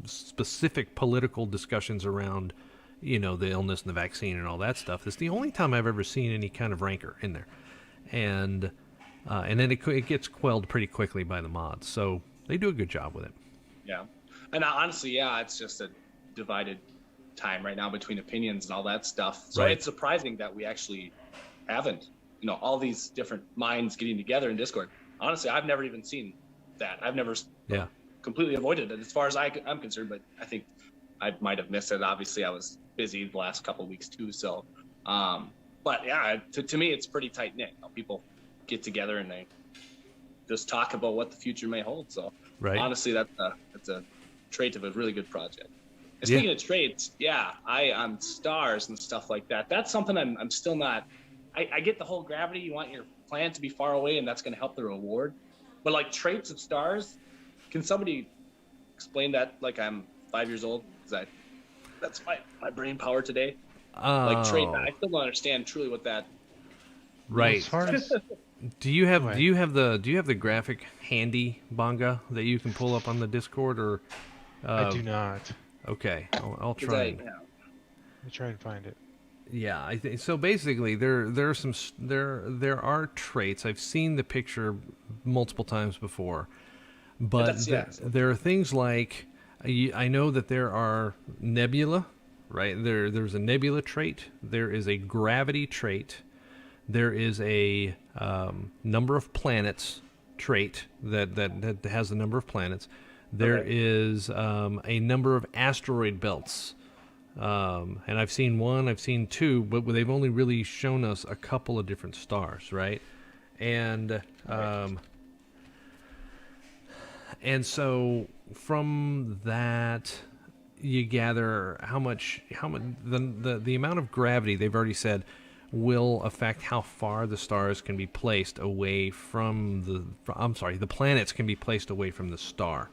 specific political discussions around, the illness and the vaccine and all that stuff. It's the only time I've ever seen any kind of rancor in there, and then it gets quelled pretty quickly by the mods. So they do a good job with it. Yeah, and honestly, it's just a divided time right now between opinions and all that stuff. So It's surprising that we actually haven't, all these different minds getting together in Discord. Honestly, I've never even seen that. I've never completely avoided it as far as I'm concerned, but I think I might have missed it. Obviously, I was busy the last couple of weeks too. So, but yeah, to me, it's pretty tight knit. People get together and they just talk about what the future may hold. So, honestly, that's a trait of a really good project. And speaking of traits, on stars and stuff like that. That's something I'm still not. I get the whole gravity. You want your planet to be far away, and that's going to help the reward. But like traits of stars, can somebody explain that? Like I'm 5 years old. That's my brain power today. Like trait. I still don't understand truly what that. Right. As far as, do you have the graphic handy, Bonga, that you can pull up on the Discord, or? I do not. Okay, I'll try. I'll try and find it. Yeah, I think so. Basically, there are traits. I've seen the picture multiple times before, but there are things like I know that there are nebula, right? There's a nebula trait. There is a gravity trait. There is a number of planets trait that has the number of planets. There is a number of asteroid belts. And I've seen one, I've seen two, but they've only really shown us a couple of different stars, right? And so from that you gather how much the amount of gravity they've already said will affect how far the stars can be placed away from the planets can be placed away from the star.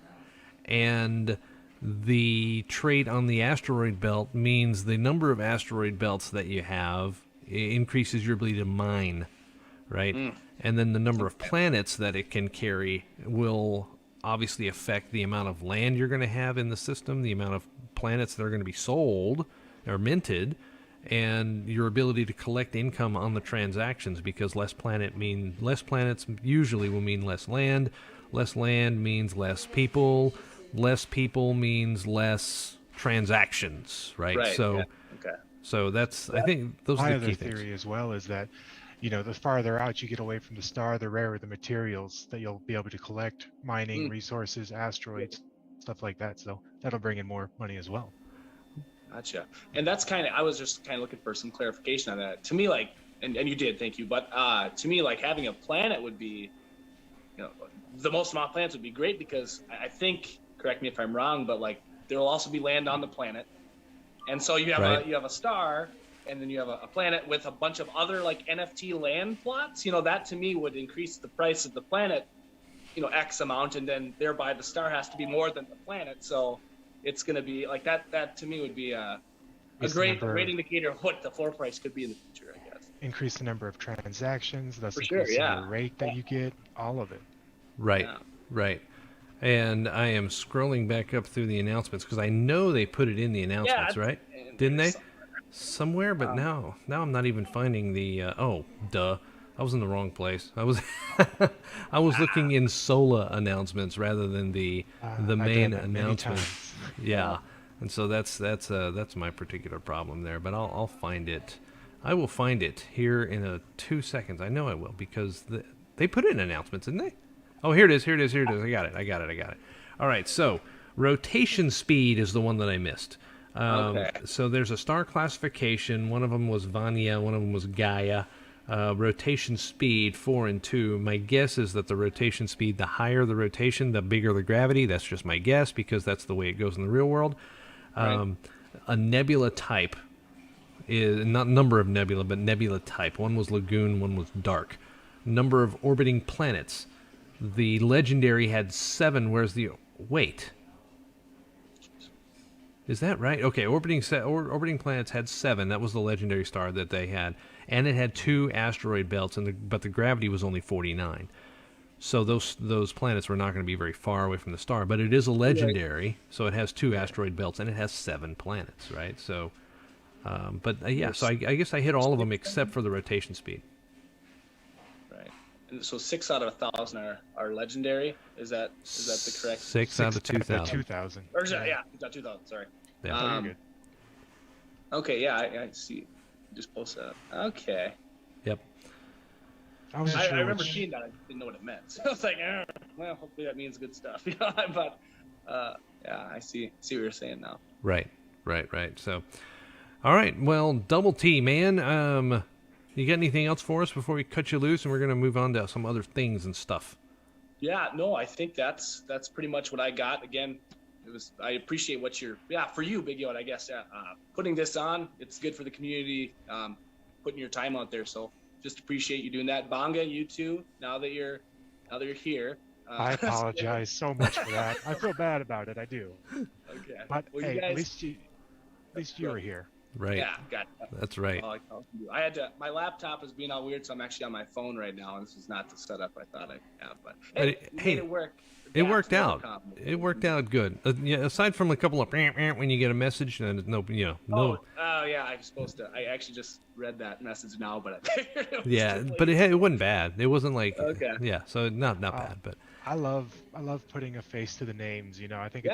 And the trait on the asteroid belt means the number of asteroid belts that you have increases your ability to mine, right? And then the number of planets that it can carry will obviously affect the amount of land you're going to have in the system, the amount of planets that are going to be sold or minted, and your ability to collect income on the transactions, because less planets usually will mean less land means less people. Less people means less transactions, right? So, so that's I think those are the key things. My other theory as well is that, the farther out you get away from the star, the rarer the materials that you'll be able to collect, mining resources, asteroids, stuff like that. So that'll bring in more money as well. Gotcha. And that's I was just kind of looking for some clarification on that. To me, like, and you did, thank you. But to me, like, having a planet would be, the most amount of planets would be great, because I think, correct me if I'm wrong, but like there will also be land on the planet, and so you have a star, and then you have a planet with a bunch of other like NFT land plots. That to me would increase the price of the planet, X amount, and then thereby the star has to be more than the planet. So it's going to be like that. That to me would be a great indicator of what the floor price could be in the future, I guess. Increase the number of transactions. That's increasing the rate that you get. All of it. Right. And I am scrolling back up through the announcements because I know they put it in the announcements, right? Didn't they? Somewhere, but now I'm not even finding the. I was in the wrong place. I was looking in SOLA announcements rather than the main announcements. Yeah, and so that's my particular problem there. But I'll find it. I will find it here in 2 seconds. I know I will, because they put it in announcements, didn't they? Oh, here it is. I got it. All right, so rotation speed is the one that I missed. So there's a star classification. One of them was Vanya, one of them was Gaia. Rotation speed 4 and 2. My guess is that the rotation speed, the higher the rotation, the bigger the gravity. That's just my guess, because that's the way it goes in the real world. A nebula type is not number of nebula, but nebula type. One was lagoon, one was dark. number of orbiting planets. The legendary had 7, whereas the... Wait. Is that right? Okay, orbiting planets had 7. That was the legendary star that they had. And it had 2 asteroid belts, but the gravity was only 49. So those planets were not going to be very far away from the star. But it is a legendary, so it has 2 asteroid belts, and it has 7 planets, right? So, so I guess I hit all of them except for the rotation speed. Right. And so 6 out of 1,000 are legendary. Is that the correct? 6 out of 2,000. 2,000. Or is that, yeah, 2,000. Sorry. Yeah. You're good. Okay. Yeah, I see. Just post that. Okay. Yep. I wasn't sure I remember which... seeing that. I didn't know what it meant. So I was like, well, hopefully that means good stuff. But yeah, I see what you're saying now. Right. So, all right. Well, DoubleTee, man. You got anything else for us before we cut you loose, and we're gonna move on to some other things and stuff? Yeah. No, I think that's pretty much what I got. Again, I appreciate what for you, Big Yoda, I guess. Putting this on, it's good for the community. Putting your time out there. So just appreciate you doing that. Bonga, you too. Now that you're here. I apologize so much for that. I feel bad about it. I do. Okay. But well, hey, guys... at least you were here. Right. Yeah, got it. That's right. I had to. My laptop is being all weird, so I'm actually on my phone right now, and this is not the setup I thought I'd have. But hey, it worked. It worked out. It worked out good. Yeah, aside from a couple of when you get a message and no. Oh yeah, I'm supposed to. I actually just read that message now, but I figured it was but it wasn't bad. It wasn't like okay. So not bad, but I love putting a face to the names. I think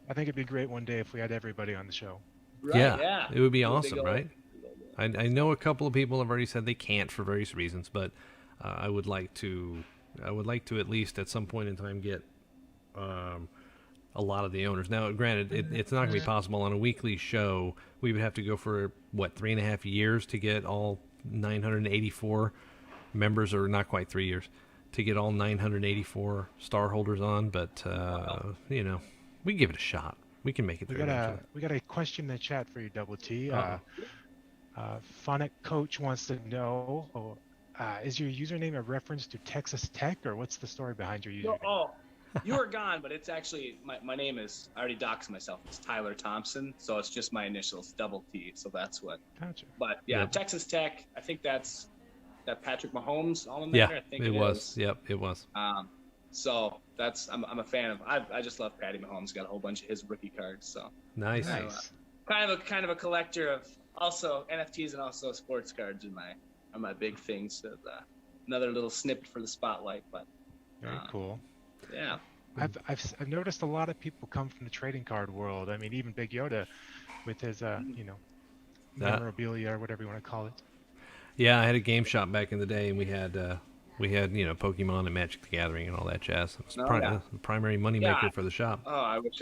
it'd be great one day if we had everybody on the show. Right, yeah, it would be awesome, right? I know a couple of people have already said they can't for various reasons, but I would like to at least at some point in time get a lot of the owners. Now, granted, it's not going to be possible on a weekly show. We would have to go for 3.5 years to get all 984 members, or not quite 3 years, to get all 984 star holders on. But we can give it a shot. We can make it through. We got a question in the chat for you, DoubleTee. Phonic Coach wants to know: is your username a reference to Texas Tech, or what's the story behind your username? Oh, you were gone, but it's actually my name is. I already doxed myself. It's Tyler Thompson, so it's just my initials, DoubleTee. So that's what. Gotcha. But yeah, Texas Tech. I think that's Patrick Mahomes alma Yeah, mater. I think it was. Yep, it was. So I'm a fan of. I just love Patty Mahomes. Got a whole bunch of his rookie cards. So nice. Kind of a collector of also NFTs and also sports cards are my big things. So another little snippet for the spotlight, but very cool. Yeah. I've noticed a lot of people come from the trading card world. I mean, even Big Yoda with his memorabilia or whatever you want to call it. Yeah, I had a game shop back in the day, and we had Pokemon and Magic the Gathering and all that jazz. It was the primary moneymaker for the shop. Oh, I wish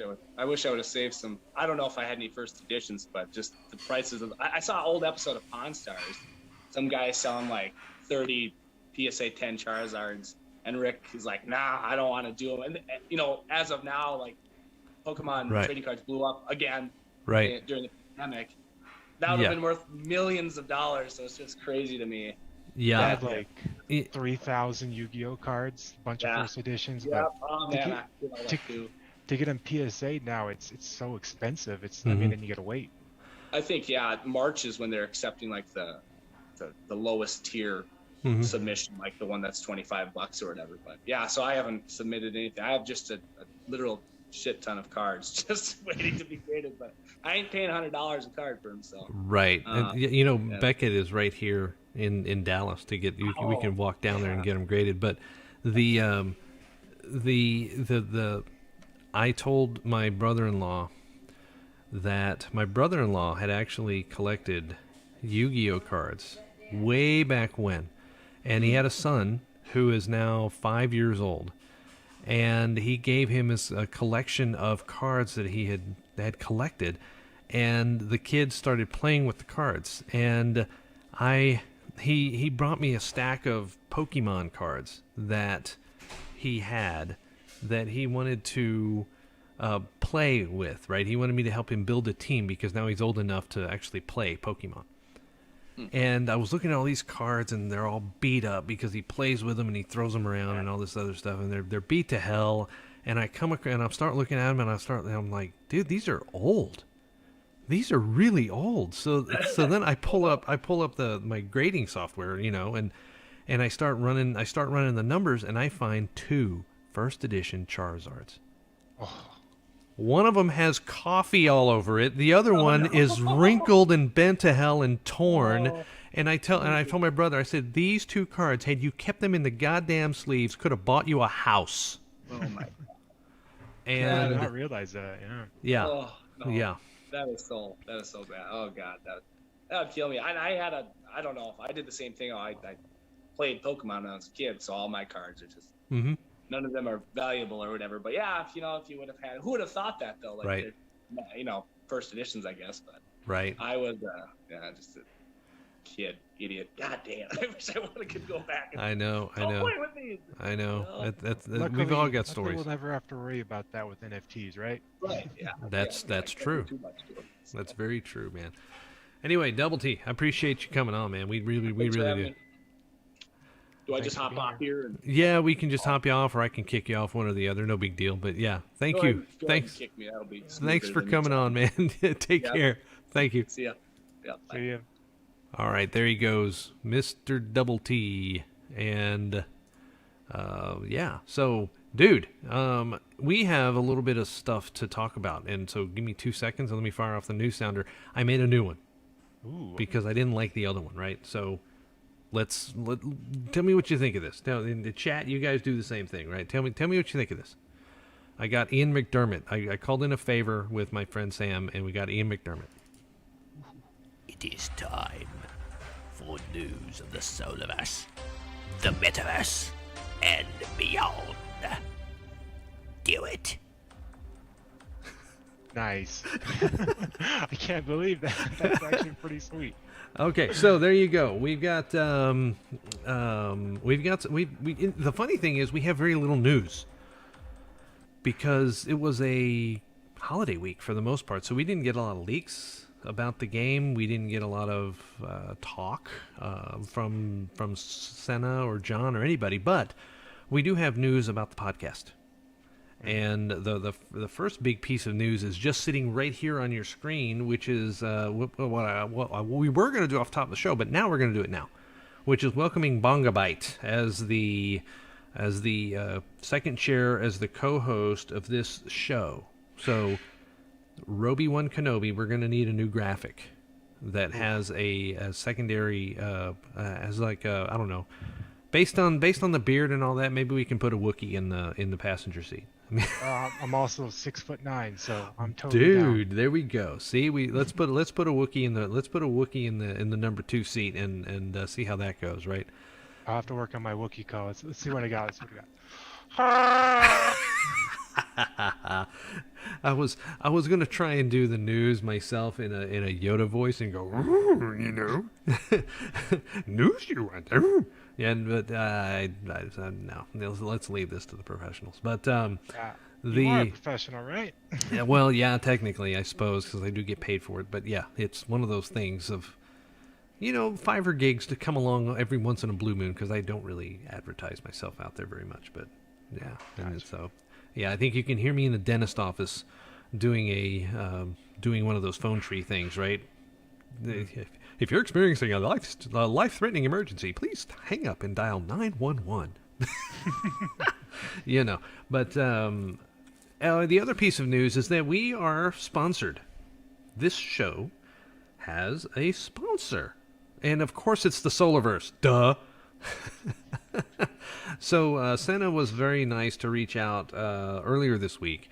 I would have saved some. I don't know if I had any first editions, but just the prices of. I saw an old episode of Pawn Stars. Some guy selling like 30 PSA 10 Charizards, and Rick is like, "Nah, I don't want to do them." And as of now, like Pokemon trading cards blew up again during the pandemic. That would have been worth millions of dollars. So it's just crazy to me. Yeah, I had like 3,000 Yu-Gi-Oh cards, a bunch of first editions. Yeah, but to get them PSA now, it's so expensive. I mean, then you gotta wait. I think March is when they're accepting like the lowest tier submission, like the one that's $25 or whatever. But yeah, so I haven't submitted anything. I have just a literal shit ton of cards just waiting to be graded, but I ain't paying $100 a card for them. So right, and Beckett is right here in Dallas to get you. We can walk down there and get them graded. But the I told my brother-in-law that my brother-in-law had actually collected Yu-Gi-Oh cards way back when, and he had a son who is now 5 years old, and he gave him a collection of cards that he had collected, and the kids started playing with the cards, and he brought me a stack of Pokemon cards that he had that he wanted to play with, right? He wanted me to help him build a team because now he's old enough to actually play Pokemon. And I was looking at all these cards, and they're all beat up because he plays with them and he throws them around and all this other stuff, and they're beat to hell. And I start looking at them, and I'm like, dude, these are old. These are really old. So then I pull up my grading software, and I start running the numbers, and I find 2 first edition Charizards. Oh. One of them has coffee all over it. The other one is wrinkled and bent to hell and torn. Oh. And I told my brother, I said, these 2 cards, had you kept them in the goddamn sleeves, could have bought you a house. Oh my! And I did not realize that. Yeah. Oh, no. Yeah. That is so bad. Oh God, that would kill me. I don't know if I did the same thing. I played Pokemon when I was a kid, so all my cards are just none of them are valuable or whatever. But yeah, if you would have had, who would have thought that though? Like, right. First editions, I guess. But right. I was just a kid, idiot. God damn! I wish I could go back. I know. Play with these. I know. Luckily, we've all got stories. We'll never have to worry about that with NFTs, right? Right. Yeah. That's true. That's very true, man. Anyway, DoubleTee, I appreciate you coming on, man. We really do. Do I just hop off here? Yeah, we can just hop you off, or I can kick you off, one or the other. No big deal. But yeah, thank you. Thanks. Kick me. That'll be Thanks for coming on, man. Take care. Thank you. See ya. Yeah. Bye. See ya. All right, there he goes, Mr. DoubleTee, and yeah. So, dude, we have a little bit of stuff to talk about, and so give me 2 seconds and let me fire off the news sounder. I made a new one. Ooh. Because I didn't like the other one, right? So tell me what you think of this. Now in the chat, you guys do the same thing, right? Tell me what you think of this. I got Ian McDermott. I called in a favor with my friend Sam, and we got Ian McDermott. It is time for news of the Solaverse, the Metaverse, and beyond. Do it. Nice. I can't believe that. That's actually pretty sweet. Okay, so there you go. We've got the funny thing is we have very little news because it was a holiday week for the most part, so we didn't get a lot of leaks about the game. We didn't get a lot of talk from Senna or John or anybody, but we do have news about the podcast. And the first big piece of news is just sitting right here on your screen, which is what we were going to do off the top of the show, but now we're going to do it now, which is welcoming Bongabite as the second chair, as the co-host of this show. So, Roby-Wan Kenobi, we're going to need a new graphic that has a secondary, as like I don't know, based on the beard and all that. Maybe we can put a Wookiee in the passenger seat. I'm also 6'9", so I'm totally down. There we go. See, let's put a Wookiee in the number 2 seat and see how that goes, right? I'll have to work on my Wookiee call. Let's see what I got. I was gonna try and do the news myself in a Yoda voice and go, news you want. Yeah, but no. Let's leave this to the professionals. But you are a professional, right? Yeah, well, yeah, technically, I suppose, because I do get paid for it. But yeah, it's one of those things of, Fiverr gigs to come along every once in a blue moon, because I don't really advertise myself out there very much. But yeah, and so yeah, I think you can hear me in the dentist office doing one of those phone tree things, right? If you're experiencing a life-threatening emergency, please hang up and dial 911. But the other piece of news is that we are sponsored. This show has a sponsor. And of course it's the Solaverse. Duh. So Senna was very nice to reach out earlier this week.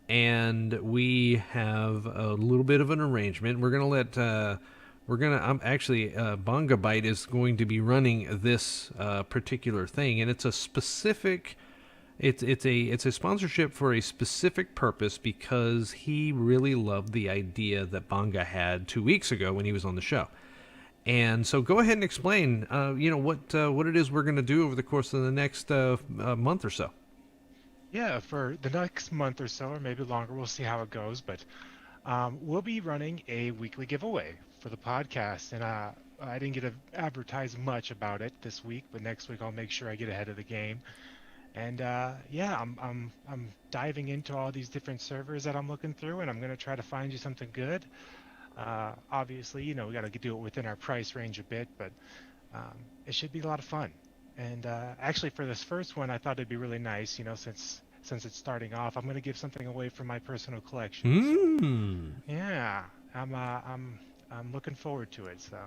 And we have a little bit of an arrangement. We're going to Bongabite is going to be running this particular thing, and it's a specific, it's a sponsorship for a specific purpose, because he really loved the idea that Bonga had 2 weeks ago when he was on the show. And so go ahead and explain, what it is we're going to do over the course of the next month or so. Yeah, for the next month or so, or maybe longer, we'll see how it goes, but we'll be running a weekly giveaway for the podcast, and I didn't get to advertise much about it this week, but next week I'll make sure I get ahead of the game. And yeah, I'm diving into all these different servers that I'm looking through, and I'm gonna try to find you something good. Obviously, you know, we got to do it within our price range a bit, but it should be a lot of fun. And actually, for this first one, I thought it'd be really nice, you know, since it's starting off, I'm gonna give something away from my personal collection. So, yeah, I'm looking forward to it. So.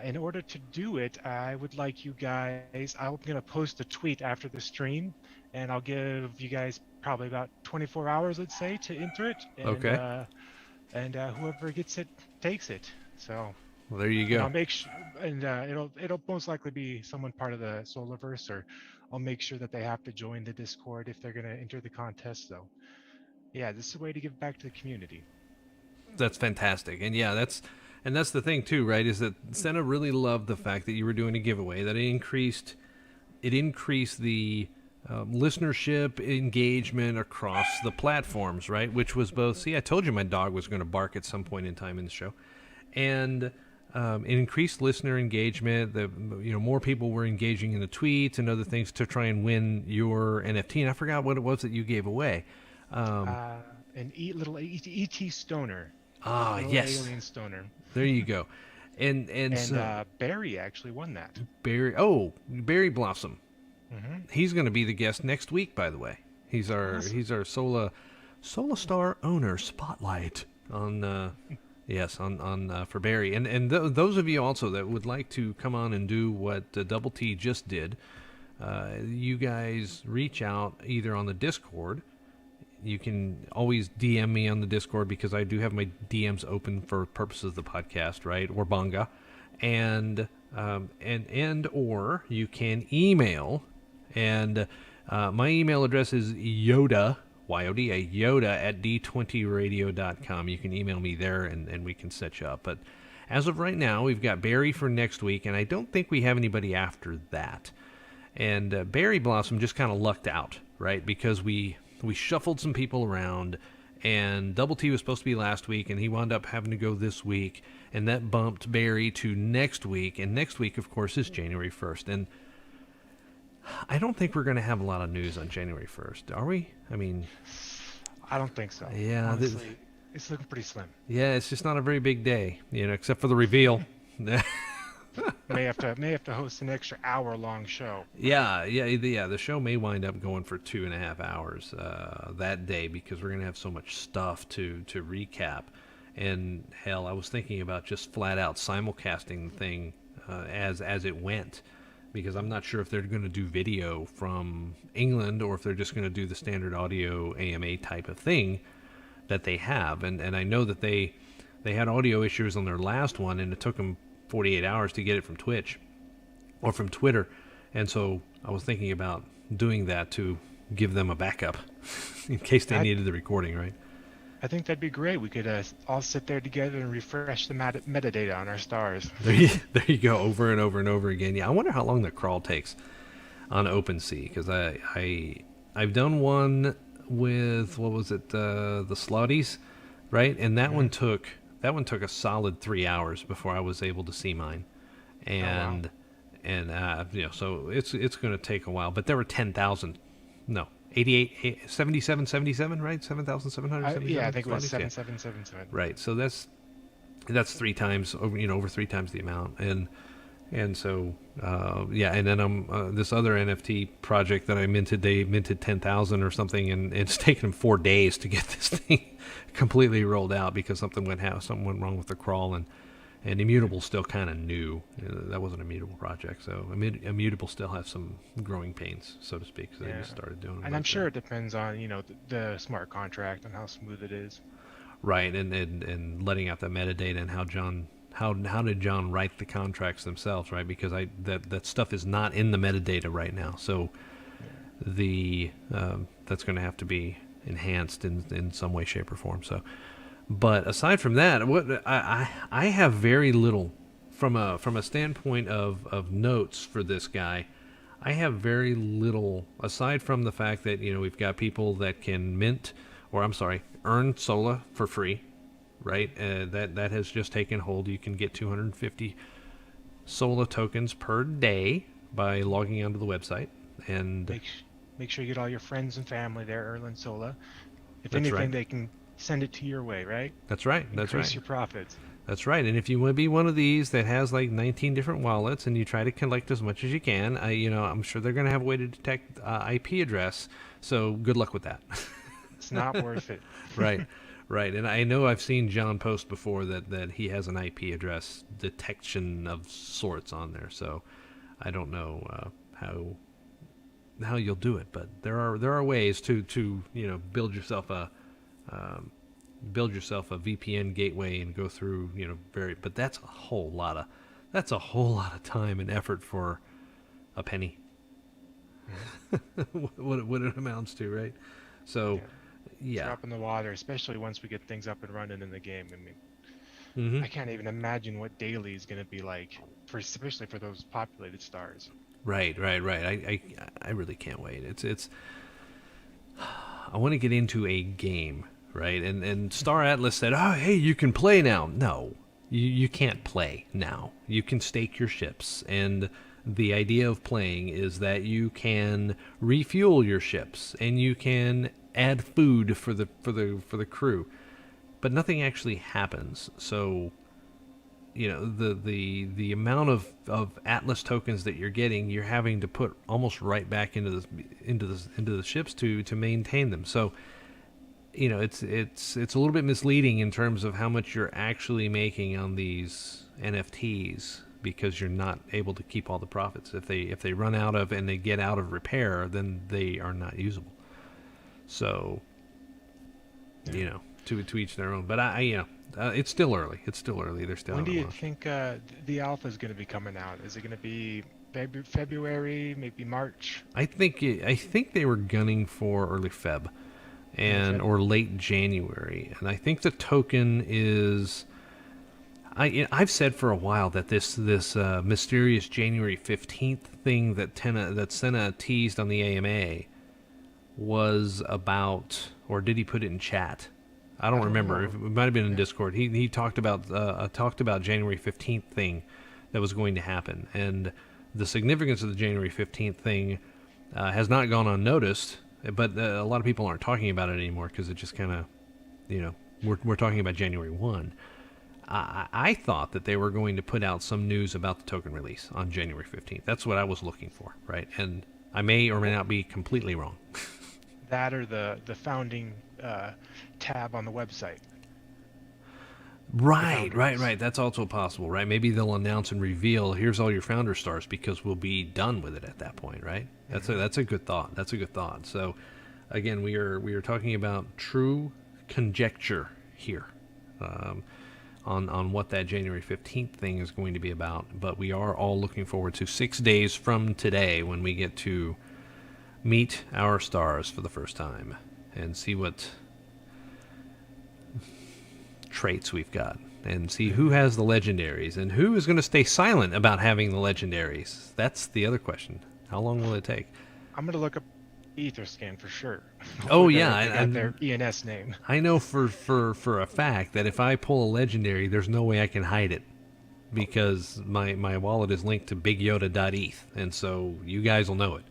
In order to do it, I would like you guys, I'm going to post a tweet after the stream, and I'll give you guys probably about 24 hours, let's say, to enter it. And, Okay. And whoever gets it takes it. So Well, there you go. and I'll make sure, and it'll most likely be someone part of the Solaverse, or I'll make sure that they have to join the Discord if they're going to enter the contest. So yeah, this is a way to give back to the community. That's fantastic. And yeah, that's the thing too, right? Is that Senna really loved the fact that you were doing a giveaway, that it increased the listenership engagement across the platforms, right? Which was both. See, I told you my dog was going to bark at some point in time in the show, and it increased listener engagement. More people were engaging in the tweets and other things to try and win your NFT. And I forgot what it was that you gave away. An little ET stoner. Ah, yes. Alien stoner. There you go. And so, Barry actually won that. Barry Blossom. Mm-hmm. He's going to be the guest next week, by the way. He's our SOLA-STAR owner spotlight on for Barry. And those of you also that would like to come on and do what DoubleTee just did, you guys reach out either on the Discord. You can always DM me on the Discord because I do have my DMs open for purposes of the podcast, right? Or Bonga, and or you can email, and my email address is Yoda at d20radio.com. You can email me there, and we can set you up. But as of right now, we've got Barry for next week, and I don't think we have anybody after that. And Barry Blossom just kind of lucked out, right? Because we shuffled some people around, and DoubleTee was supposed to be last week, and he wound up having to go this week, and that bumped Barry to next week. And next week, of course, is January 1st. And I don't think we're going to have a lot of news on January 1st, are we? I mean, I don't think so. Yeah, honestly, it's looking pretty slim. Yeah, it's just not a very big day, except for the reveal. may have to host an extra hour-long show. Yeah. The show may wind up going for 2.5 hours that day because we're gonna have so much stuff to recap. And hell, I was thinking about just flat out simulcasting the thing as it went, because I'm not sure if they're gonna do video from England or if they're just gonna do the standard audio AMA type of thing that they have. And I know that they had audio issues on their last one, and it took them 48 hours to get it from Twitch or from Twitter, and so I was thinking about doing that to give them a backup in case they needed the recording, right? I think that'd be great. We could all sit there together and refresh the metadata on our stars. There you go, over and over and over again. Yeah, I wonder how long the crawl takes on OpenSea, because I've done one with, what was it, the Slotties, right? And that one took a solid 3 hours before I was able to see mine, and so it's going to take a while. But there were 77, right? 7,777. Yeah, I think it was 7,777. Right. So that's 3 times over 3 times the amount, and so and then this other NFT project that I minted, they minted 10,000 or something, and it's taken them 4 days to get this thing completely rolled out because something went wrong with the crawl, and Immutable still kind of new. That wasn't an Immutable project, so Immutable still has some growing pains, so to speak, because they just started doing it. And I'm sure it depends on the smart contract and how smooth it is. Right, and letting out the metadata, and how did John write the contracts themselves, right? Because that stuff is not in the metadata right now, so that's going to have to be enhanced in some way, shape, or form. So, but aside from that, what I have very little from a standpoint of notes for this guy. I have very little aside from the fact that we've got people that can earn Sola for free, right? That has just taken hold. You can get 250 SOLA tokens per day by logging onto the website. And make sure you get all your friends and family there, Erland Sola. If That's anything, right. they can send it to your way, right? That's right. Increase your profits. That's right. And if you want to be one of these that has like 19 different wallets and you try to collect as much as you can, I'm sure they're going to have a way to detect IP address. So good luck with that. It's not worth it. Right. Right. And I know I've seen John post before that he has an IP address detection of sorts on there. So I don't know how you'll do it, but there are ways to build yourself a VPN gateway and go through but that's a whole lot of time and effort for a penny. what it amounts to, right? So yeah. Drop in the water, especially once we get things up and running in the game. I mean, Mm-hmm. I can't even imagine what daily is going to be like, especially for those populated stars. Right. I really can't wait. It's. I want to get into a game, right? And Star Atlas said, "Oh, hey, you can play now." No, you can't play now. You can stake your ships, and the idea of playing is that you can refuel your ships and you can add food for the crew, but nothing actually happens. So the amount of Atlas tokens that you're getting, you're having to put almost right back into the ships to maintain them. So it's a little bit misleading in terms of how much you're actually making on these NFTs, because you're not able to keep all the profits. If they run out of and they get out of repair, then they are not usable. So to each their own. But it's still early. They're still. When do you think the alpha is going to be coming out? Is it going to be February, maybe March? I think they were gunning for early Feb, or late January. And I think the token is. I've said for a while that this mysterious January 15th thing that Senna teased on the AMA was about, or did he put it in chat? I don't remember. It might have been in Discord. He talked about January 15th thing that was going to happen, and the significance of the January 15th thing has not gone unnoticed. But a lot of people aren't talking about it anymore because it just kind of, we're talking about January 1. I thought that they were going to put out some news about the token release on January 15th. That's what I was looking for, right? And I may or may not be completely wrong. That or the founding tab on the website. Right. That's also possible, right? Maybe they'll announce and reveal, here's all your founder stars, because we'll be done with it at that point, right? That's a good thought. So, again, we are talking about true conjecture here. On what that January 15th thing is going to be about, but we are all looking forward to 6 days from today when we get to meet our stars for the first time and see what traits we've got and see who has the legendaries and who is going to stay silent about having the legendaries. That's the other question. How long will it take? I'm going to look up Etherscan for sure. Oh yeah, and their ENS name. I know for a fact that if I pull a legendary, there's no way I can hide it, because my wallet is linked to BigYoda.eth, and so you guys will know it.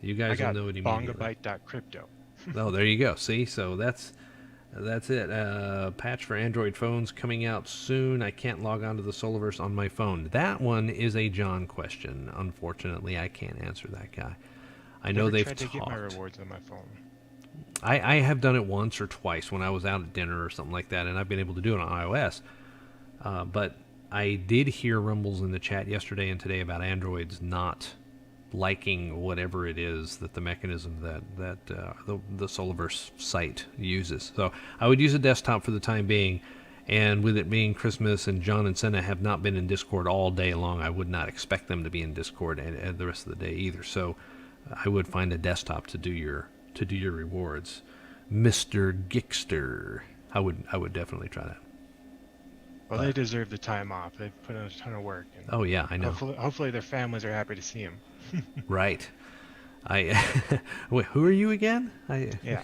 You guys will know it immediately. Bongabyte.crypto. Oh, there you go. See, so that's it. Patch for Android phones coming out soon. I can't log on to the Solaverse on my phone. That one is a John question. Unfortunately, I can't answer that guy. I know they've tried to talked. get my rewards on my phone. I have done it once or twice when I was out at dinner or something like that, and I've been able to do it on iOS. But I did hear rumbles in the chat yesterday and today about Androids not liking whatever it is that the mechanism that the Solaverse site uses. So I would use a desktop for the time being, and with it being Christmas and John and Senna have not been in Discord all day long, I would not expect them to be in Discord and the rest of the day either. So I would find a desktop to do your rewards, Mr. Gixter. I would definitely try that. Well, they deserve the time off. They've put in a ton of work. And oh yeah, I know. Hopefully their families are happy to see them. Right. Wait, who are you again? Yeah.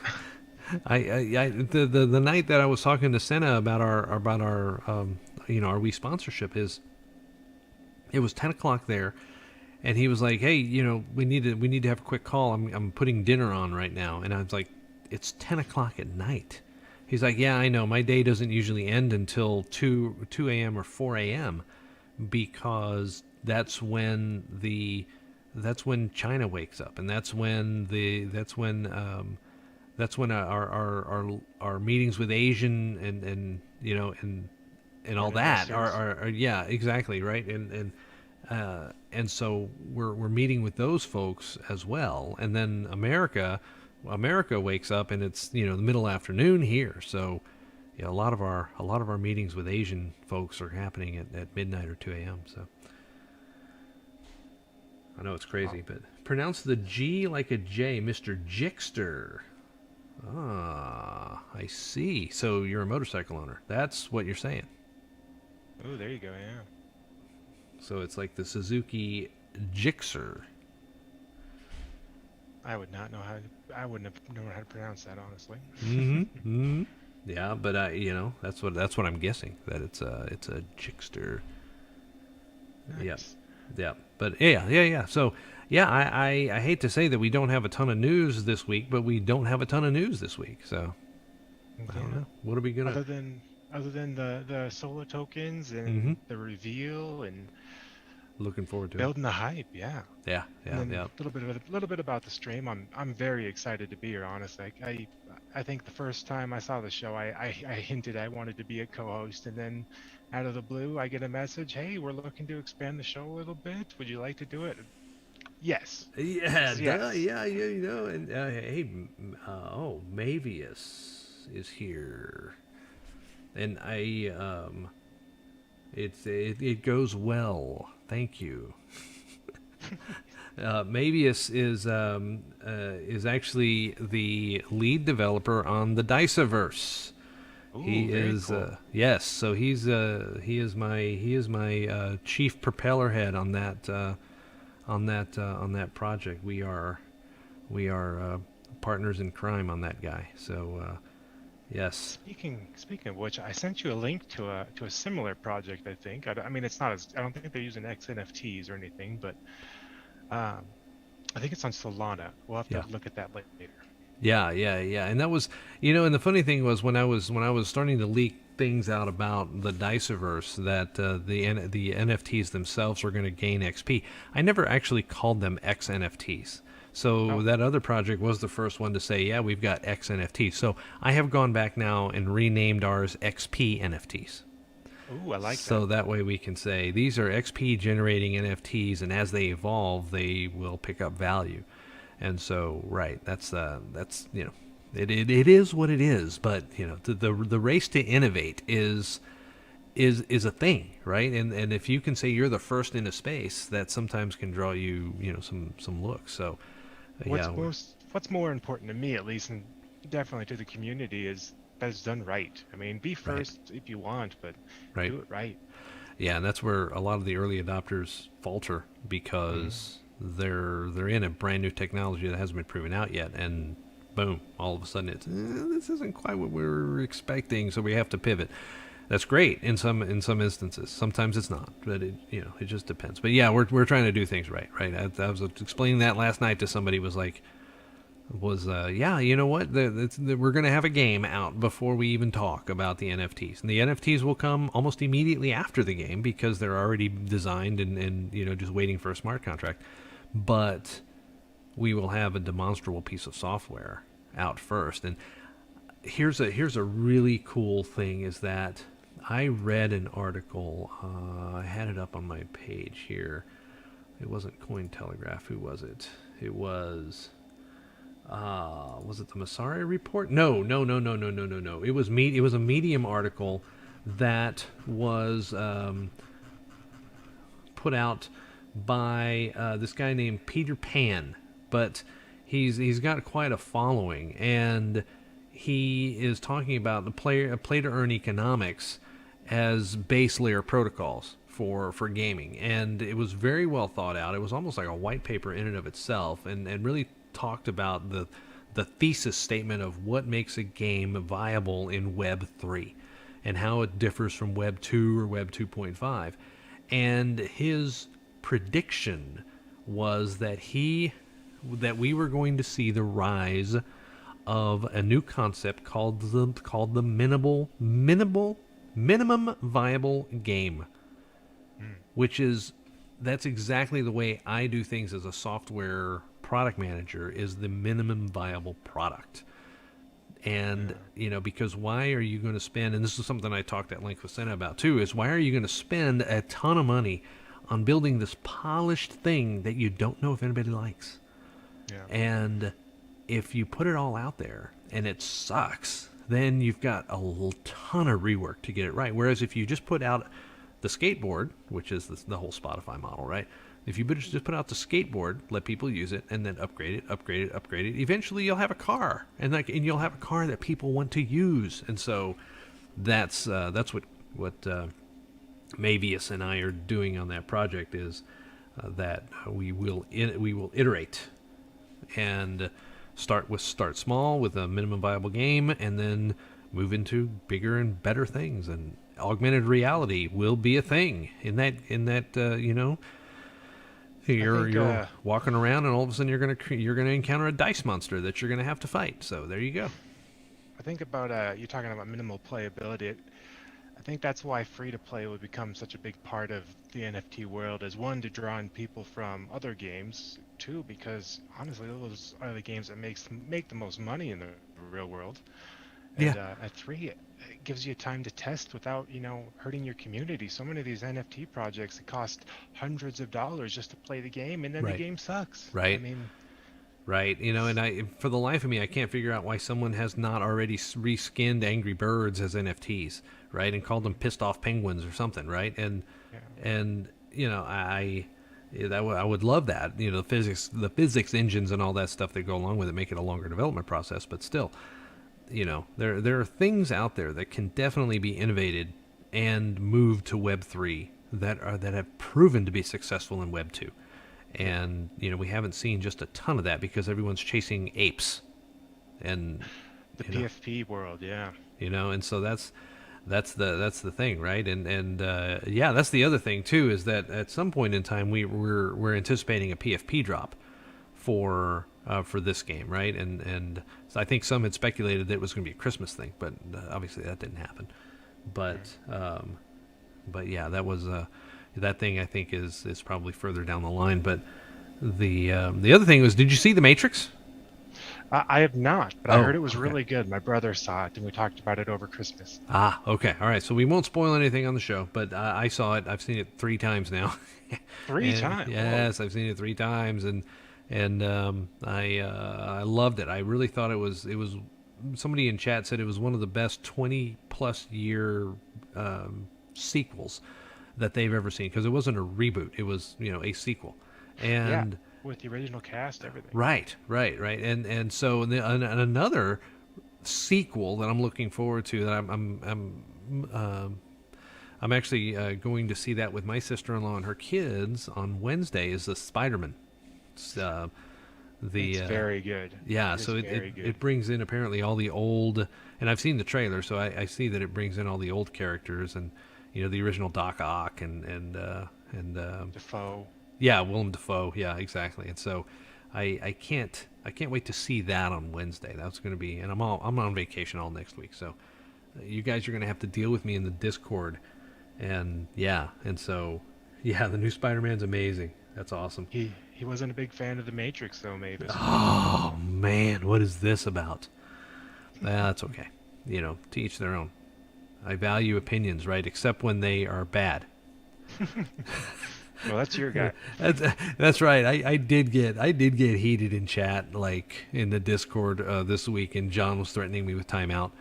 The night that I was talking to Senna about our our our Wii sponsorship, it was 10 o'clock there, and he was like, "Hey, we need to have a quick call. I'm putting dinner on right now," and I was like, "It's 10 o'clock at night." He's like, "Yeah, I know. My day doesn't usually end until 2 a.m. or 4 a.m. because that's when China wakes up, and that's when our meetings with Asian and all that are yeah, exactly, right, and so we're meeting with those folks as well, and then America wakes up and it's the middle afternoon here, so yeah, a lot of our meetings with Asian folks are happening at midnight or 2 a.m. So I know it's crazy, but pronounce the G like a J, Mr. Jixter. Ah, I see. So you're a motorcycle owner. That's what you're saying. Oh, there you go. Yeah. So it's like the Suzuki Gixxer. I would not know how. I wouldn't have known how to pronounce that, honestly. Mm-hmm. Yeah, but that's what I'm guessing, that it's a Gixxer. Nice. Yeah. Yeah. But yeah. So yeah, I hate to say that we don't have a ton of news this week, but we don't have a ton of news this week. So I don't know. What are we gonna other than the Sola tokens and the reveal and looking forward to building the hype? Yeah. Yeah. A little bit about the stream. I'm very excited to be here. Honestly, I think the first time I saw the show, I hinted I wanted to be a co-host, and then out of the blue, I get a message, "Hey, we're looking to expand the show a little bit. Would you like to do it?" Yes. Yeah. Yes. Yeah. And hey, Mavius is here, and it goes well. Thank you. Mavius is actually the lead developer on the Diceverse. Ooh, He is cool. yes. So he is my chief propeller head on that project. We are partners in crime on that guy. So yes. Speaking of which, I sent you a link to a similar project. I think. I mean, it's not as. I don't think they're using XNFTs or anything, but I think it's on Solana. We'll have to look at that later. Yeah. And that was, and the funny thing was when I was starting to leak things out about the Diceverse, that the NFTs themselves were going to gain XP. I never actually called them XNFTs. So that other project was the first one to say, yeah, we've got XNFTs. So I have gone back now and renamed ours XP NFTs. Ooh, I like that. So that way we can say these are XP generating NFTs, and as they evolve, they will pick up value. And so, right, that's it is what it is. But the race to innovate is a thing, right? And if you can say you're the first into space, that sometimes can draw you some looks. So what's more important to me, at least, and definitely to the community, is that it's done right. I mean, be first if you want, but do it right. Yeah, and that's where a lot of the early adopters falter, because they're in a brand new technology that hasn't been proven out yet, and boom, all of a sudden it's this isn't quite what we were expecting, so we have to pivot. That's great in some instances. Sometimes it's not, but it just depends. But yeah, we're trying to do things right. I was explaining that last night to somebody. Yeah, you know what? We're going to have a game out before we even talk about the NFTs. And the NFTs will come almost immediately after the game, because they're already designed and just waiting for a smart contract. But we will have a demonstrable piece of software out first. And here's a really cool thing, is that I read an article. I had it up on my page here. It wasn't Cointelegraph. Who was it? It was... was it the Masari report? No. It was a Medium article that was put out by this guy named Peter Pan, but he's got quite a following, and he is talking about the play to earn economics as base layer protocols for gaming, and it was very well thought out. It was almost like a white paper in and of itself, and really talked about the the thesis statement of what makes a game viable in Web 3 and how it differs from Web 2 or Web 2.5. And his prediction was that we were going to see the rise of a new concept called the minimum viable game, that's exactly the way I do things as a software product manager, is the minimum viable product. And, because why are you going to spend, and this is something I talked at length with Senna about too, is why are you going to spend a ton of money on building this polished thing that you don't know if anybody likes? Yeah. And if you put it all out there and it sucks, then you've got a ton of rework to get it right. Whereas if you just put out the skateboard, which is the whole Spotify model, right? If you just put out the skateboard, let people use it, and then upgrade it, eventually you'll have a car, and you'll have a car that people want to use. And so that's what Mavius and I are doing on that project, is that we will iterate and start small with a minimum viable game, and then move into bigger and better things. And augmented reality will be a thing in that you're walking around, and all of a sudden you're gonna encounter a dice monster that you're gonna have to fight. So there you go. I think about you're talking about minimal playability. I think that's why free-to-play would become such a big part of the NFT world, is one, to draw in people from other games, two, because honestly those are the games that make the most money in the real world. And at three, it gives you time to test without, hurting your community. So many of these NFT projects, it cost hundreds of dollars just to play the game, and then the game sucks. Right. I mean, right. And for the life of me, I can't figure out why someone has not already reskinned Angry Birds as NFTs, right, and called them pissed off penguins or something, right? And I would love that. The physics engines and all that stuff that go along with it make it a longer development process, but still. There are things out there that can definitely be innovated and moved to Web 3 that have proven to be successful in Web 2. And we haven't seen just a ton of that because everyone's chasing apes and the PFP world, yeah. And so that's the thing, right? And that's the other thing too, is that at some point in time we're anticipating a PFP drop for this game, right? And so I think some had speculated that it was going to be a Christmas thing, but obviously that didn't happen. But yeah, that was that thing I think is probably further down the line. But the other thing was, did you see The Matrix? I have not, but I heard it was really good. My brother saw it, and we talked about it over Christmas. Okay, all right. So we won't spoil anything on the show, but I saw it. I've seen it 3 times now. 3 times? Yes, I've seen it 3 times, and I loved it. I really thought it was. Somebody in chat said it was one of the best 20+ year sequels that they've ever seen, because it wasn't a reboot. It was a sequel, and with the original cast, everything. Right. And so another sequel that I'm looking forward to, that I'm actually going to see that with my sister-in-law and her kids on Wednesday, is the Spider-Man. It's very good. Yeah, so it brings in apparently all the old, and I've seen the trailer, so I see that it brings in all the old characters, and the original Doc Ock and Defoe. Yeah, Willem Dafoe. Yeah, exactly. And so I can't wait to see that on Wednesday. That's going to be, and I'm on vacation all next week, so you guys are going to have to deal with me in the Discord, and so the new Spider-Man's amazing. That's awesome. He wasn't a big fan of The Matrix, though, Mavis. Oh, man, what is this about? That's okay. To each their own. I value opinions, right? Except when they are bad. Well, that's your guy. That's right. I did get heated in chat, like in the Discord this week, and John was threatening me with timeout.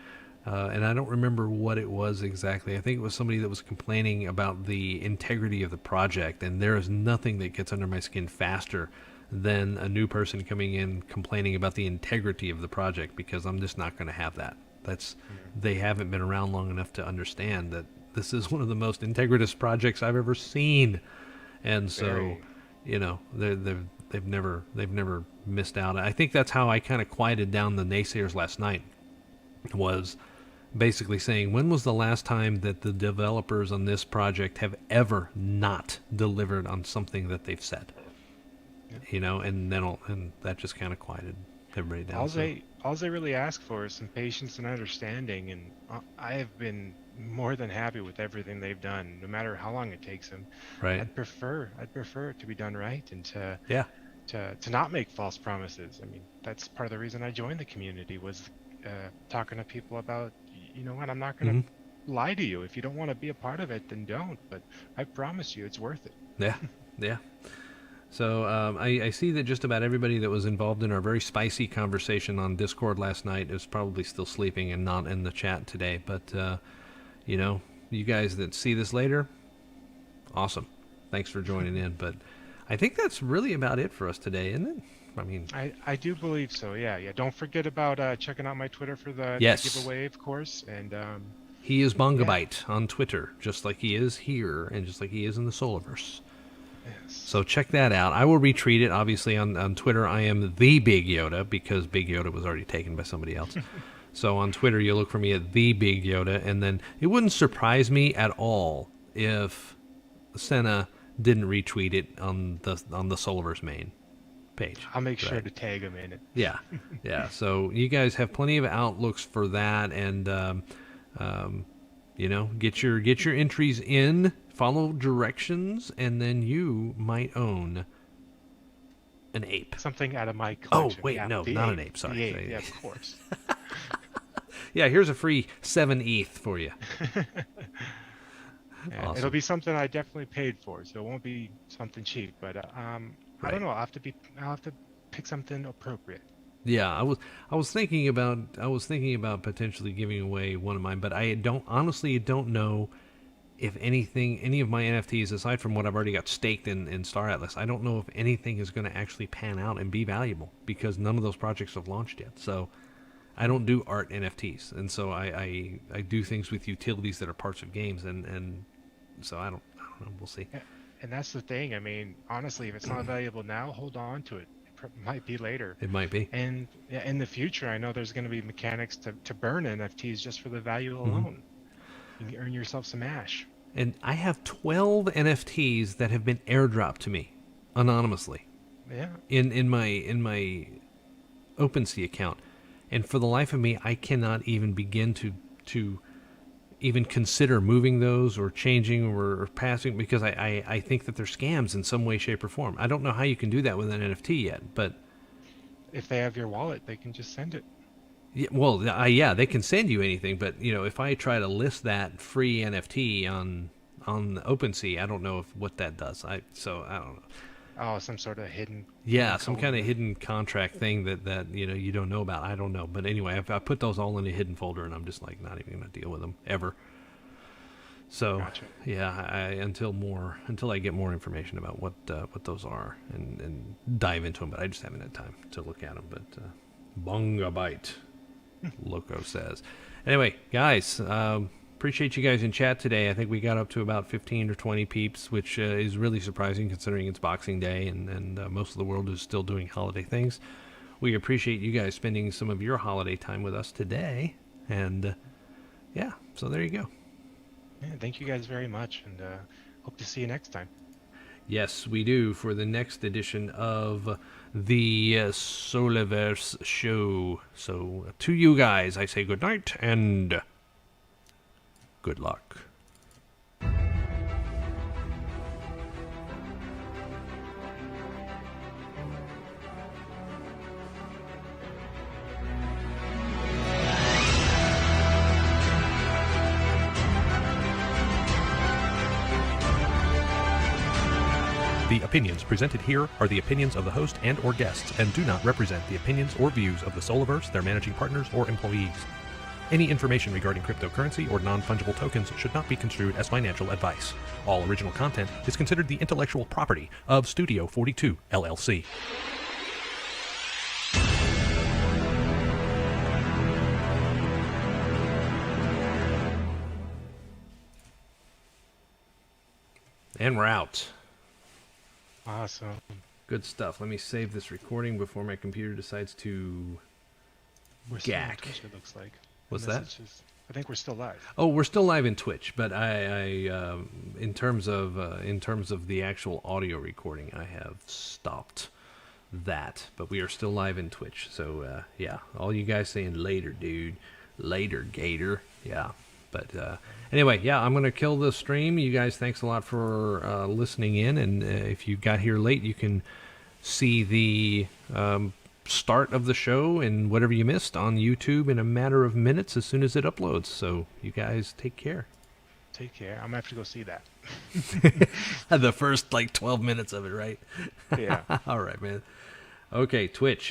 And I don't remember what it was exactly. I think it was somebody that was complaining about the integrity of the project, and there is nothing that gets under my skin faster than a new person coming in complaining about the integrity of the project, because I'm just not going to have that. They haven't been around long enough to understand that this is one of the most integritous projects I've ever seen. And so, they've never missed out. I think that's how I kind of quieted down the naysayers last night, was basically saying, when was the last time that the developers on this project have ever not delivered on something that they've said? Yeah. And that just kind of quieted everybody down. All they really ask for is some patience and understanding, and I have been more than happy with everything they've done, no matter how long it takes them. Right. I'd prefer it to be done right, and to not make false promises. I mean, that's part of the reason I joined the community, was talking to people about, you know what, I'm not going to lie to you. If you don't want to be a part of it, then don't. But I promise you, it's worth it. Yeah, yeah. So I see that just about everybody that was involved in our very spicy conversation on Discord last night is probably still sleeping and not in the chat today. But, you guys that see this later, awesome. Thanks for joining in. But I think that's really about it for us today, isn't it? I mean, I do believe so. Yeah. Don't forget about checking out my Twitter for the giveaway, of course. And he is Bongabite on Twitter, just like he is here, and just like he is in the Solaverse. Yes. So check that out. I will retweet it. Obviously, on Twitter, I am the Big Yoda, because Big Yoda was already taken by somebody else. So on Twitter, you look for me at the Big Yoda, and then it wouldn't surprise me at all if Senna didn't retweet it on the Solaverse main page. I'll make sure to tag him in it. Yeah, yeah. So you guys have plenty of outlooks for that, and get your entries in, follow directions, and then you might own an ape. Something out of my collection. Oh wait, no, not an ape. Sorry. Ape. Yeah, of course. Yeah, here's a free 7 ETH for you. Awesome. It'll be something I definitely paid for, so it won't be something cheap. But I don't know. I'll have to pick something appropriate. Yeah, I was thinking about potentially giving away one of mine, but I honestly don't know if any of my NFTs, aside from what I've already got staked in Star Atlas, I don't know if anything is going to actually pan out and be valuable, because none of those projects have launched yet. So I don't do art NFTs, and so I do things with utilities that are parts of games, and so I don't know. We'll see. And that's the thing. I mean, honestly, if it's not valuable now, hold on to it. It might be later. It might be. And in the future, I know there's going to be mechanics to burn NFTs just for the value alone. You can earn yourself some ash. And I have 12 NFTs that have been airdropped to me anonymously. Yeah. In my OpenSea account, and for the life of me, I cannot even begin to even consider moving those or changing or passing, because I think that they're scams in some way, shape, or form. I don't know how you can do that with an NFT yet, but if they have your wallet, they can just send it. Yeah, well, they can send you anything, but if I try to list that free NFT on OpenSea, I don't know what that does. I don't know. Oh, some sort of hidden. Yeah, some kind of hidden contract thing that you don't know about. I don't know, but anyway, I put those all in a hidden folder, and I'm just like not even gonna deal with them ever. So Gotcha. Yeah, until I get more information about what those are and dive into them, but I just haven't had time to look at them. But Bongabite. Loco says. Anyway, guys, appreciate you guys in chat today. I think we got up to about 15 or 20 peeps, which is really surprising considering it's Boxing Day and most of the world is still doing holiday things. We appreciate you guys spending some of your holiday time with us today. And so there you go. Yeah, thank you guys very much, and hope to see you next time. Yes, we do, for the next edition of the Solaverse Show. So to you guys, I say good night and good luck. The opinions presented here are the opinions of the host and or guests and do not represent the opinions or views of the Solaverse, their managing partners, or employees. Any information regarding cryptocurrency or non-fungible tokens should not be construed as financial advice. All original content is considered the intellectual property of Studio 42, LLC. And we're out. Awesome. Good stuff. Let me save this recording before my computer decides to We're still on gack. Twitch, it looks like. What's Unless that? it's just- I think we're still live. Oh, we're still live in Twitch, but I in terms of the actual audio recording, I have stopped that. But we are still live in Twitch, so yeah. All you guys saying later, dude, later, Gator, yeah. But anyway, yeah, I'm gonna kill the stream. You guys, thanks a lot for listening in, and if you got here late, you can see the start of the show and whatever you missed on YouTube in a matter of minutes as soon as it uploads. So you guys take care. Take care. I'm gonna have to go see that. The first like 12 minutes of it, right? Yeah. All right, man. Okay, Twitch.